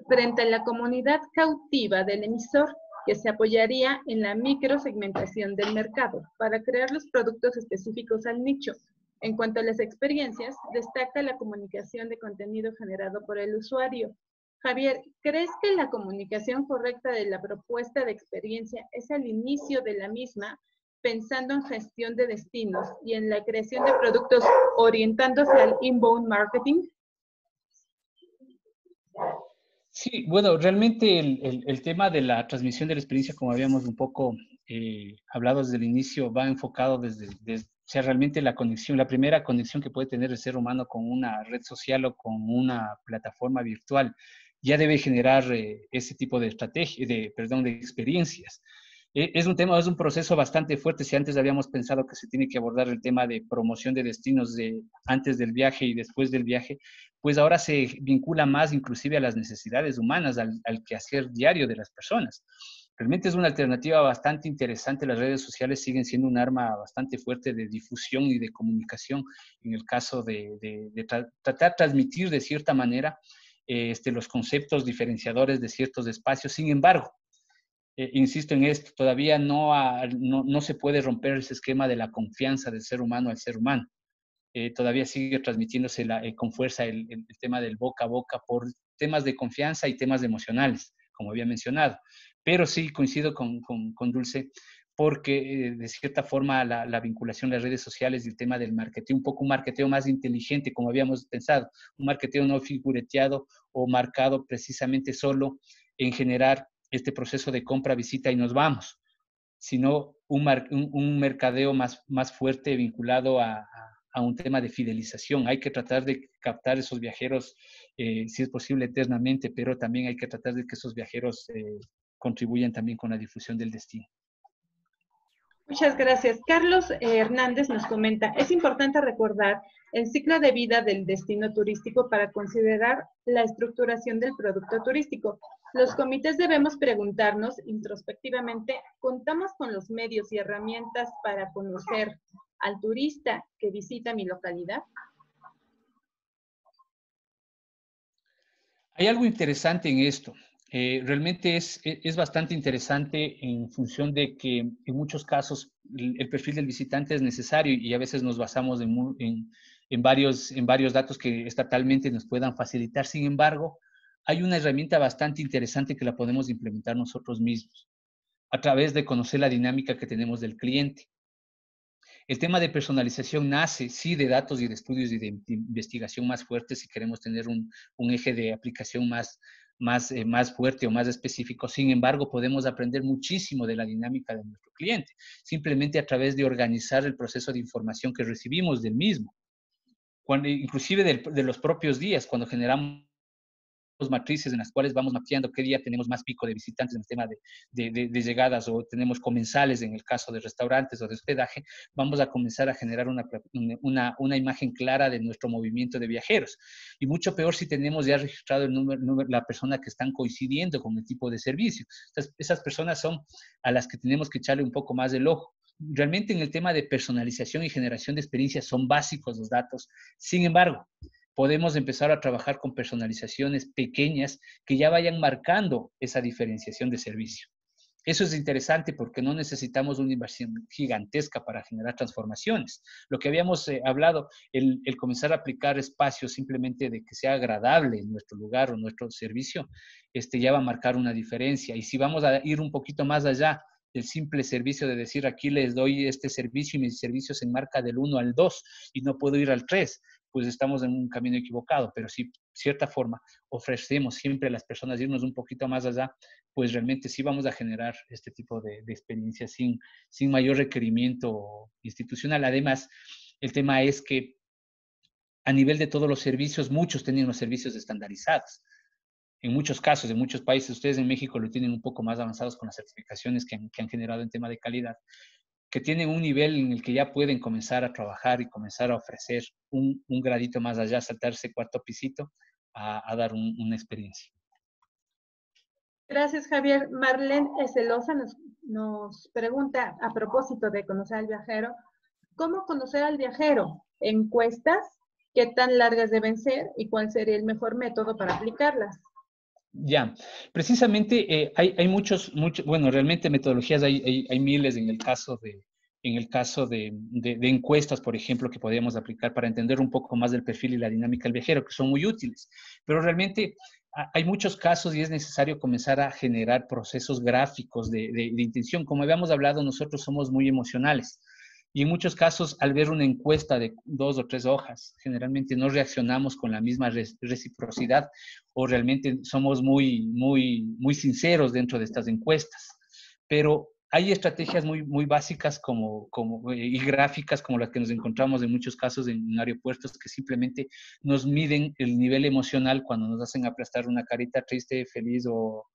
frente a la comunidad cautiva del emisor, que se apoyaría en la microsegmentación del mercado para crear los productos específicos al nicho. En cuanto a las experiencias, destaca la comunicación de contenido generado por el usuario. Javier, ¿crees que la comunicación correcta de la propuesta de experiencia es al inicio de la misma, pensando en gestión de destinos y en la creación de productos orientándose al inbound marketing? Sí, bueno, realmente el tema de la transmisión de la experiencia, como habíamos un poco hablado desde el inicio, va enfocado desde o sea, realmente la conexión, la primera conexión que puede tener el ser humano con una red social o con una plataforma virtual, ya debe generar ese tipo de estrategia, de experiencias. Es un proceso bastante fuerte. Si antes habíamos pensado que se tiene que abordar el tema de promoción de destinos antes del viaje y después del viaje, pues ahora se vincula más inclusive a las necesidades humanas, al quehacer diario de las personas. Realmente es una alternativa bastante interesante. Las redes sociales siguen siendo un arma bastante fuerte de difusión y de comunicación en el caso de tratar de transmitir de cierta manera los conceptos diferenciadores de ciertos espacios. Sin embargo, insisto en esto, todavía no se puede romper ese esquema de la confianza del ser humano al ser humano. Todavía sigue transmitiéndose con fuerza el tema del boca a boca por temas de confianza y temas emocionales, como había mencionado. Pero sí coincido con Dulce, porque de cierta forma la vinculación de las redes sociales y el tema del marketing, un poco un marketeo más inteligente, como habíamos pensado, un marketeo no figureteado o marcado precisamente solo en generar este proceso de compra, visita y nos vamos, sino un mercadeo más fuerte vinculado a un tema de fidelización. Hay que tratar de captar esos viajeros, si es posible, eternamente, pero también hay que tratar de que esos viajeros contribuyan también con la difusión del destino. Muchas gracias. Carlos Hernández nos comenta, es importante recordar el ciclo de vida del destino turístico para considerar la estructuración del producto turístico. Los comités debemos preguntarnos introspectivamente, ¿contamos con los medios y herramientas para conocer al turista que visita mi localidad? Hay algo interesante en esto. Realmente es bastante interesante en función de que en muchos casos el perfil del visitante es necesario y a veces nos basamos en varios datos que estatalmente nos puedan facilitar. Sin embargo, hay una herramienta bastante interesante que la podemos implementar nosotros mismos a través de conocer la dinámica que tenemos del cliente. El tema de personalización nace, sí, de datos y de estudios y de investigación más fuertes si queremos tener un eje de aplicación más fuerte o más específico. Sin embargo, podemos aprender muchísimo de la dinámica de nuestro cliente, simplemente a través de organizar el proceso de información que recibimos del mismo. Inclusive de los propios días, cuando generamos matrices en las cuales vamos mapeando qué día tenemos más pico de visitantes en el tema de llegadas o tenemos comensales en el caso de restaurantes o de hospedaje, vamos a comenzar a generar una imagen clara de nuestro movimiento de viajeros. Y mucho peor si tenemos ya registrado el número, la persona que están coincidiendo con el tipo de servicio. Entonces, esas personas son a las que tenemos que echarle un poco más del ojo. Realmente en el tema de personalización y generación de experiencias son básicos los datos. Sin embargo, podemos empezar a trabajar con personalizaciones pequeñas que ya vayan marcando esa diferenciación de servicio. Eso es interesante porque no necesitamos una inversión gigantesca para generar transformaciones. Lo que habíamos hablado, el comenzar a aplicar espacios simplemente de que sea agradable en nuestro lugar o nuestro servicio, ya va a marcar una diferencia. Y si vamos a ir un poquito más allá del simple servicio de decir aquí les doy este servicio y mi servicio se enmarca del 1 al 2 y no puedo ir al 3, pues estamos en un camino equivocado. Pero si, de cierta forma, ofrecemos siempre a las personas irnos un poquito más allá, pues realmente sí vamos a generar este tipo de experiencias sin mayor requerimiento institucional. Además, el tema es que a nivel de todos los servicios, muchos tienen los servicios estandarizados. En muchos casos, en muchos países, ustedes en México lo tienen un poco más avanzados con las certificaciones que han generado en tema de calidad, que tienen un nivel en el que ya pueden comenzar a trabajar y comenzar a ofrecer un gradito más allá, saltarse cuarto pisito a dar una experiencia. Gracias, Javier. Marlene Celosa nos pregunta a propósito de conocer al viajero, ¿cómo conocer al viajero? ¿Encuestas? ¿Qué tan largas deben ser? ¿Y cuál sería el mejor método para aplicarlas? Ya, precisamente hay muchos, bueno, realmente metodologías hay miles en el caso de encuestas, por ejemplo, que podríamos aplicar para entender un poco más del perfil y la dinámica del viajero, que son muy útiles. Pero realmente hay muchos casos y es necesario comenzar a generar procesos gráficos de intención. Como habíamos hablado, nosotros somos muy emocionales. Y en muchos casos, al ver una encuesta de 2 o 3 hojas, generalmente no reaccionamos con la misma reciprocidad o realmente somos muy sinceros dentro de estas encuestas. Pero hay estrategias muy básicas y gráficas como las que nos encontramos en muchos casos en aeropuertos que simplemente nos miden el nivel emocional cuando nos hacen aplastar una carita triste, feliz o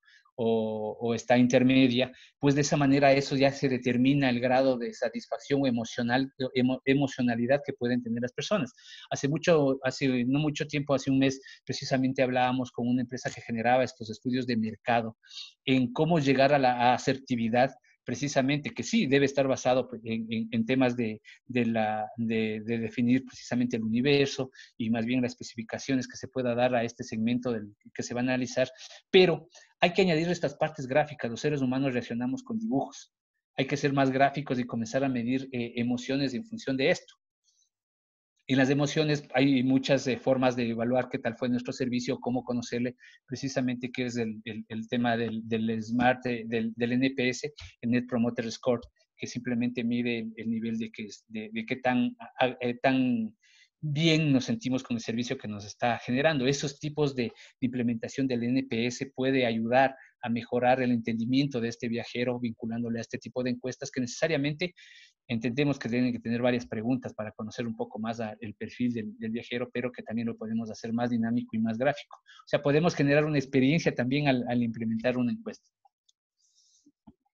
está intermedia, pues de esa manera eso ya se determina el grado de satisfacción emocionalidad que pueden tener las personas. Hace no mucho tiempo, hace un mes, precisamente hablábamos con una empresa que generaba estos estudios de mercado en cómo llegar a la asertividad, precisamente, que sí debe estar basado en temas de definir precisamente el universo y más bien las especificaciones que se pueda dar a este segmento que se va a analizar, pero hay que añadir estas partes gráficas. Los seres humanos reaccionamos con dibujos. Hay que ser más gráficos y comenzar a medir emociones en función de esto. En las emociones hay muchas formas de evaluar qué tal fue nuestro servicio, cómo conocerle, precisamente que es el tema del SMART, del NPS, el Net Promoter Score, que simplemente mide el nivel de qué tan bien nos sentimos con el servicio que nos está generando. Esos tipos de implementación del NPS puede ayudar a mejorar el entendimiento de este viajero vinculándole a este tipo de encuestas que necesariamente entendemos que tienen que tener varias preguntas para conocer un poco más el perfil del viajero, pero que también lo podemos hacer más dinámico y más gráfico. O sea, podemos generar una experiencia también al implementar una encuesta.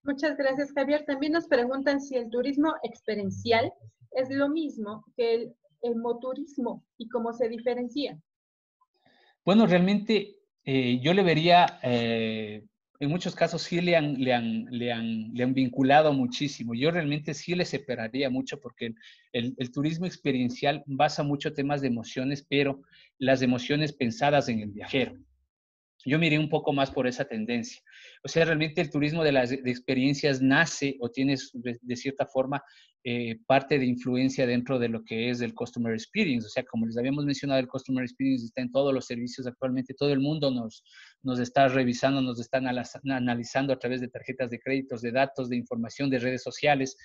Muchas gracias, Javier. También nos preguntan si el turismo experiencial es lo mismo que el emoturismo y cómo se diferencia. Bueno, realmente yo le vería, en muchos casos sí le han vinculado muchísimo. Yo realmente sí le separaría mucho porque el turismo experiencial basa mucho temas de emociones, pero las emociones pensadas en el viajero. Yo miré un poco más por esa tendencia. O sea, realmente el turismo de experiencias nace o tiene de cierta forma parte de influencia dentro de lo que es el Customer Experience. O sea, como les habíamos mencionado, el Customer Experience está en todos los servicios actualmente. Todo el mundo nos está revisando, nos está analizando a través de tarjetas de créditos, de datos, de información, de redes sociales,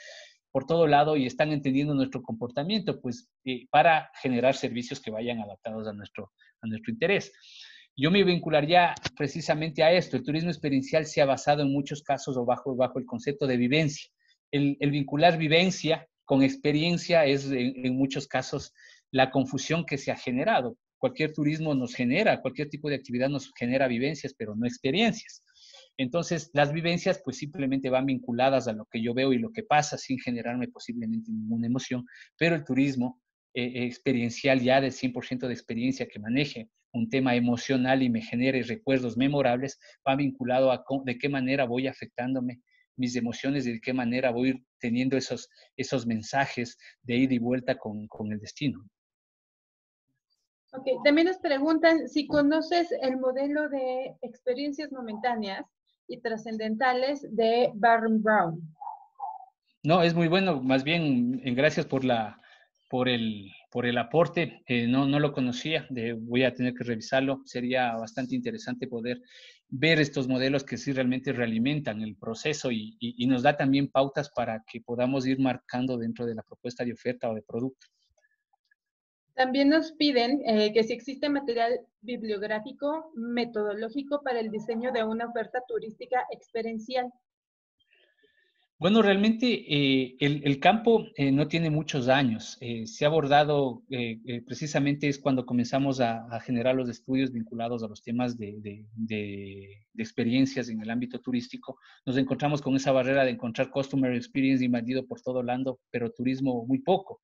por todo lado y están entendiendo nuestro comportamiento, pues para generar servicios que vayan adaptados a nuestro interés. Yo me vincularía precisamente a esto. El turismo experiencial se ha basado en muchos casos o bajo el concepto de vivencia. El vincular vivencia con experiencia es en muchos casos la confusión que se ha generado. Cualquier turismo nos genera, cualquier tipo de actividad nos genera vivencias, pero no experiencias. Entonces, las vivencias pues simplemente van vinculadas a lo que yo veo y lo que pasa sin generarme posiblemente ninguna emoción, pero el turismo experiencial ya de 100% de experiencia que maneje un tema emocional y me genere recuerdos memorables, va vinculado a de qué manera voy afectándome mis emociones y de qué manera voy teniendo esos mensajes de ida y vuelta con el destino. Ok, también nos preguntan si conoces el modelo de experiencias momentáneas y trascendentales de Barron Brown. No, es muy bueno. Más bien, gracias por el aporte. No lo conocía. Voy a tener que revisarlo. Sería bastante interesante poder ver estos modelos que sí realmente realimentan el proceso y nos da también pautas para que podamos ir marcando dentro de la propuesta de oferta o de producto. También nos piden que si existe material bibliográfico metodológico para el diseño de una oferta turística experiencial. Bueno, realmente el campo no tiene muchos años. Se ha abordado, precisamente es cuando comenzamos a generar los estudios vinculados a los temas de experiencias en el ámbito turístico. Nos encontramos con esa barrera de encontrar customer experience invadido por todo lado, pero turismo muy poco.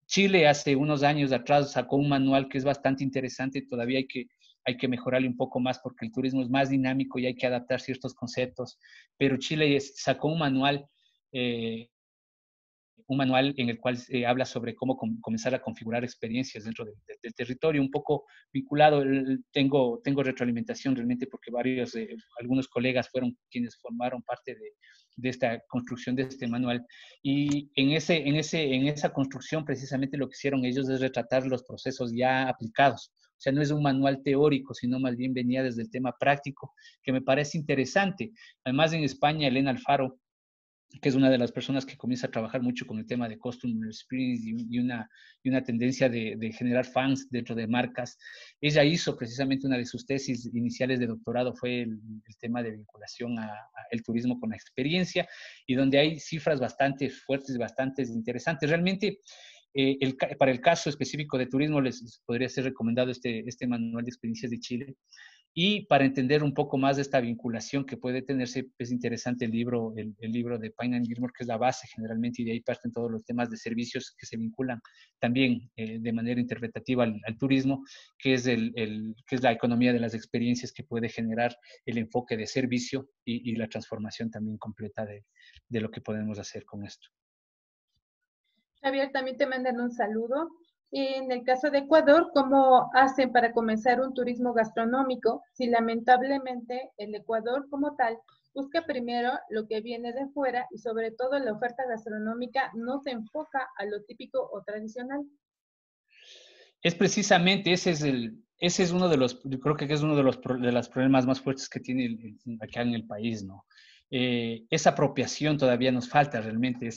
Chile hace unos años atrás sacó un manual que es bastante interesante. Todavía hay que mejorarle un poco más porque el turismo es más dinámico y hay que adaptar ciertos conceptos, pero Chile sacó un manual en el cual habla sobre cómo comenzar a configurar experiencias dentro del territorio, un poco vinculado. Tengo retroalimentación realmente porque algunos colegas fueron quienes formaron parte de esta construcción de este manual, y en esa construcción precisamente lo que hicieron ellos es retratar los procesos ya aplicados. O sea, no es un manual teórico, sino más bien venía desde el tema práctico, que me parece interesante. Además, en España, Elena Alfaro, que es una de las personas que comienza a trabajar mucho con el tema de Customer Experience y una tendencia de generar fans dentro de marcas. Ella hizo precisamente una de sus tesis iniciales de doctorado, fue el tema de vinculación a el turismo con la experiencia, y donde hay cifras bastante fuertes, bastante interesantes. Realmente, para el caso específico de turismo, les podría ser recomendado este manual de experiencias de Chile. Y para entender un poco más de esta vinculación que puede tenerse, es interesante el libro de Pine and Gilmore, que es la base generalmente, y de ahí parten todos los temas de servicios que se vinculan también de manera interpretativa al turismo, que es la economía de las experiencias que puede generar el enfoque de servicio y la transformación también completa de lo que podemos hacer con esto. Javier, también te mandan un saludo. En el caso de Ecuador, ¿cómo hacen para comenzar un turismo gastronómico si lamentablemente el Ecuador como tal busca primero lo que viene de fuera y sobre todo la oferta gastronómica no se enfoca a lo típico o tradicional? Es precisamente, ese es uno de los, yo creo que es uno de los problemas más fuertes que tiene acá en el país, ¿no? Esa apropiación todavía nos falta realmente,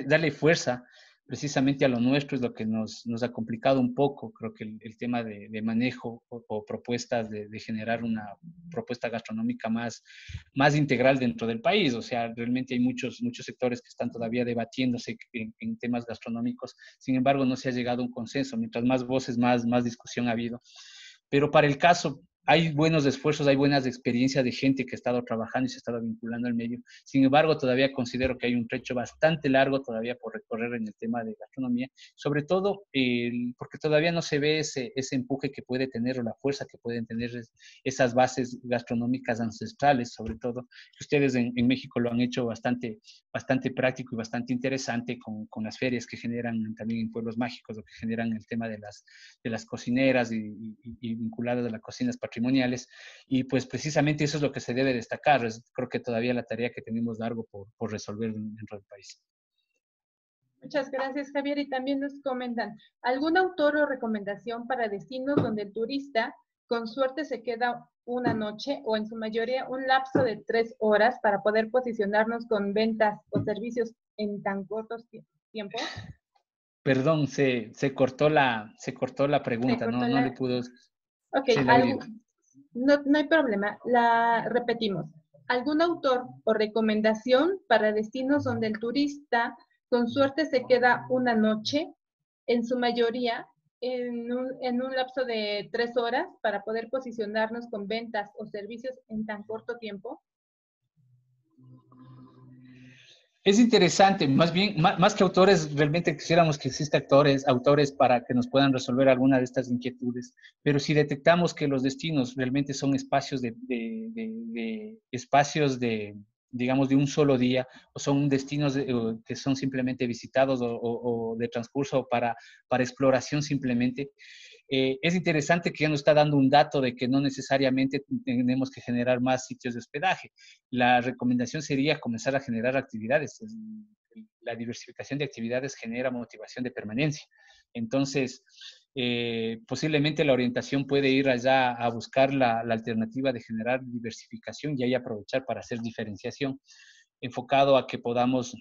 darle fuerza precisamente a lo nuestro es lo que nos ha complicado un poco. Creo que el tema de manejo o propuestas de generar una propuesta gastronómica más integral dentro del país. O sea, realmente hay muchos sectores que están todavía debatiéndose en temas gastronómicos. Sin embargo, no se ha llegado a un consenso. Mientras más voces, más discusión ha habido. Pero para el caso, hay buenos esfuerzos, hay buenas experiencias de gente que ha estado trabajando y se ha estado vinculando al medio. Sin embargo, todavía considero que hay un trecho bastante largo todavía por recorrer en el tema de gastronomía, sobre todo porque todavía no se ve ese empuje que puede tener o la fuerza que pueden tener esas bases gastronómicas ancestrales, sobre todo, que ustedes en México lo han hecho bastante práctico y bastante interesante con las ferias que generan también en pueblos mágicos, lo que generan el tema de las cocineras y vinculadas a las cocinas patrimoniales. Y pues precisamente eso es lo que se debe destacar. Creo que todavía la tarea que tenemos largo por resolver dentro del país. Muchas gracias, Javier. Y también nos comentan, ¿algún autor o recomendación para destinos donde el turista con suerte se queda una noche o en su mayoría un lapso de 3 horas para poder posicionarnos con ventas o servicios en tan cortos tiempos? Perdón, se cortó la pregunta, no le pudo. Ok, sí, no hay problema, la repetimos. ¿Algún autor o recomendación para destinos donde el turista con suerte se queda una noche, en su mayoría en un lapso de 3 horas para poder posicionarnos con ventas o servicios en tan corto tiempo? Es interesante, más bien, más que autores, realmente quisiéramos que exista autores para que nos puedan resolver alguna de estas inquietudes, pero si detectamos que los destinos realmente son espacios digamos, de un solo día, o son destinos que son simplemente visitados o de transcurso para exploración simplemente, Es interesante que ya nos está dando un dato de que no necesariamente tenemos que generar más sitios de hospedaje. La recomendación sería comenzar a generar actividades. La diversificación de actividades genera motivación de permanencia. Entonces, posiblemente la orientación puede ir allá a buscar la alternativa de generar diversificación y ahí aprovechar para hacer diferenciación, enfocado a que podamos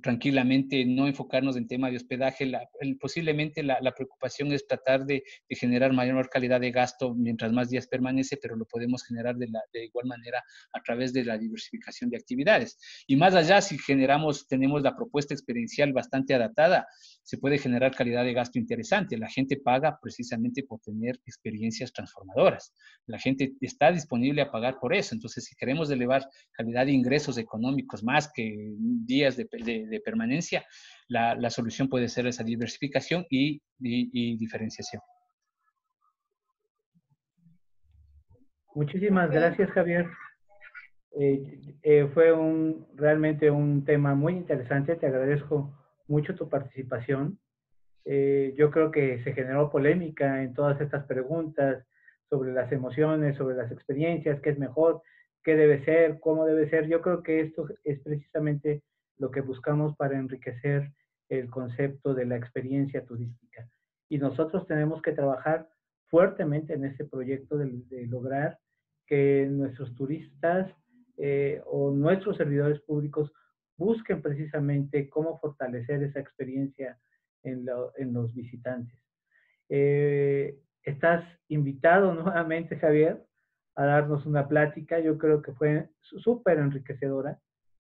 tranquilamente no enfocarnos en tema de hospedaje. Posiblemente la preocupación es tratar de generar mayor calidad de gasto mientras más días permanece, pero lo podemos generar de igual manera a través de la diversificación de actividades. Y más allá, si tenemos la propuesta experiencial bastante adaptada, se puede generar calidad de gasto interesante. La gente paga precisamente por tener experiencias transformadoras. La gente está disponible a pagar por eso. Entonces, si queremos elevar calidad de ingresos económicos más que días de permanencia, la solución puede ser esa diversificación y diferenciación. Muchísimas gracias, Javier. Fue realmente un tema muy interesante. Te agradezco mucho tu participación. Yo creo que se generó polémica en todas estas preguntas sobre las emociones, sobre las experiencias, qué es mejor, qué debe ser, cómo debe ser. Yo creo que esto es precisamente lo que buscamos para enriquecer el concepto de la experiencia turística. Y nosotros tenemos que trabajar fuertemente en este proyecto de lograr que nuestros turistas o nuestros servidores públicos busquen precisamente cómo fortalecer esa experiencia en los visitantes. Estás invitado nuevamente, Javier, a darnos una plática. Yo creo que fue súper enriquecedora.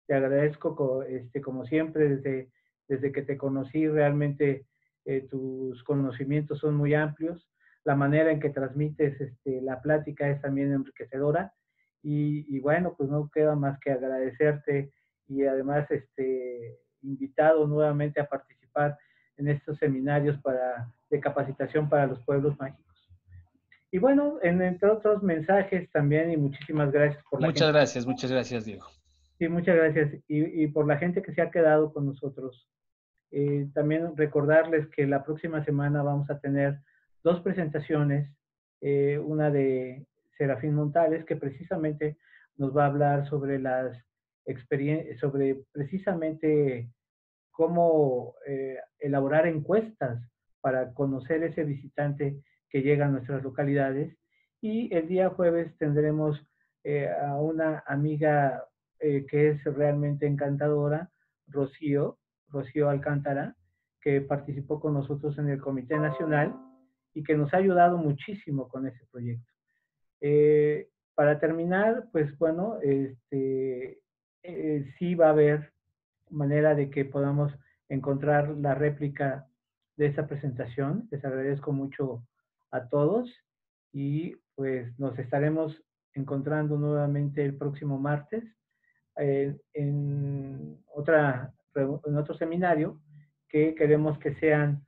Te agradezco, como siempre, desde que te conocí, realmente tus conocimientos son muy amplios. La manera en que transmites la plática es también enriquecedora. Y bueno, pues no queda más que agradecerte y además invitado nuevamente a participar en estos seminarios de capacitación para los pueblos mágicos. Y bueno, entre otros mensajes también, y muchísimas gracias por la gente. Muchas gracias, Diego. Sí, muchas gracias. Y por la gente que se ha quedado con nosotros. También recordarles que la próxima semana vamos a tener 2 presentaciones, una de Serafín Montales, que precisamente nos va a hablar sobre sobre precisamente cómo elaborar encuestas para conocer ese visitante que llega a nuestras localidades. Y el día jueves tendremos a una amiga que es realmente encantadora, Rocío Alcántara, que participó con nosotros en el Comité Nacional y que nos ha ayudado muchísimo con ese proyecto. Para terminar, pues bueno, sí va a haber manera de que podamos encontrar la réplica de esta presentación. Les agradezco mucho a todos y pues nos estaremos encontrando nuevamente el próximo martes en otro seminario que queremos que sean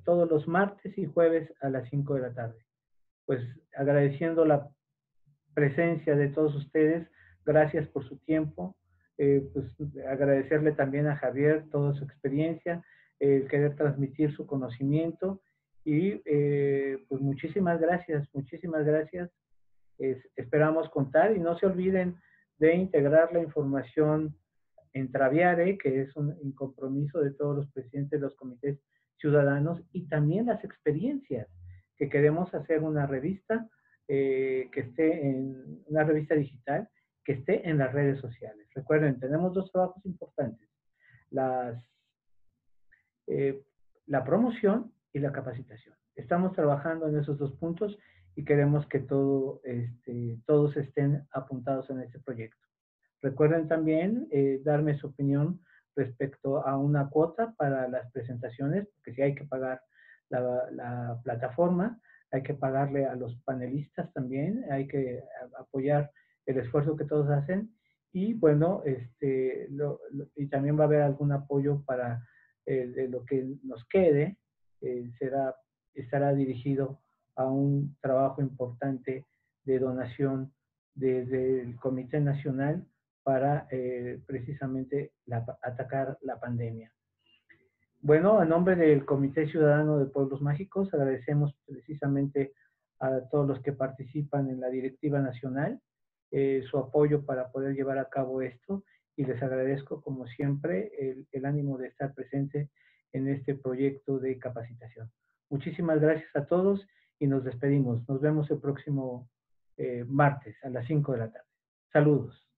todos los martes y jueves a las 5 de la tarde. Pues agradeciendo la presencia de todos ustedes, gracias por su tiempo, pues agradecerle también a Javier toda su experiencia, querer transmitir su conocimiento y pues muchísimas gracias. Esperamos contar y no se olviden de integrar la información en Traviare, que es un compromiso de todos los presidentes de los comités ciudadanos, y también las experiencias, que queremos hacer una revista que esté en una revista digital, que esté en las redes sociales. Recuerden, tenemos 2 trabajos importantes, la promoción y la capacitación. Estamos trabajando en esos 2 puntos y queremos que todos estén apuntados en este proyecto. Recuerden también darme su opinión respecto a una cuota para las presentaciones, porque si hay que pagar la plataforma, hay que pagarle a los panelistas también, hay que apoyar el esfuerzo que todos hacen y bueno, y también va a haber algún apoyo para de lo que nos quede, estará dirigido a un trabajo importante de donación desde el Comité Nacional para precisamente atacar la pandemia. bueno, en nombre del Comité Ciudadano de Pueblos Mágicos, agradecemos precisamente a todos los que participan en la directiva nacional su apoyo para poder llevar a cabo esto, y les agradezco, como siempre, el ánimo de estar presente en este proyecto de capacitación. Muchísimas gracias a todos y nos despedimos. Nos vemos el próximo martes a las 5 de la tarde. Saludos.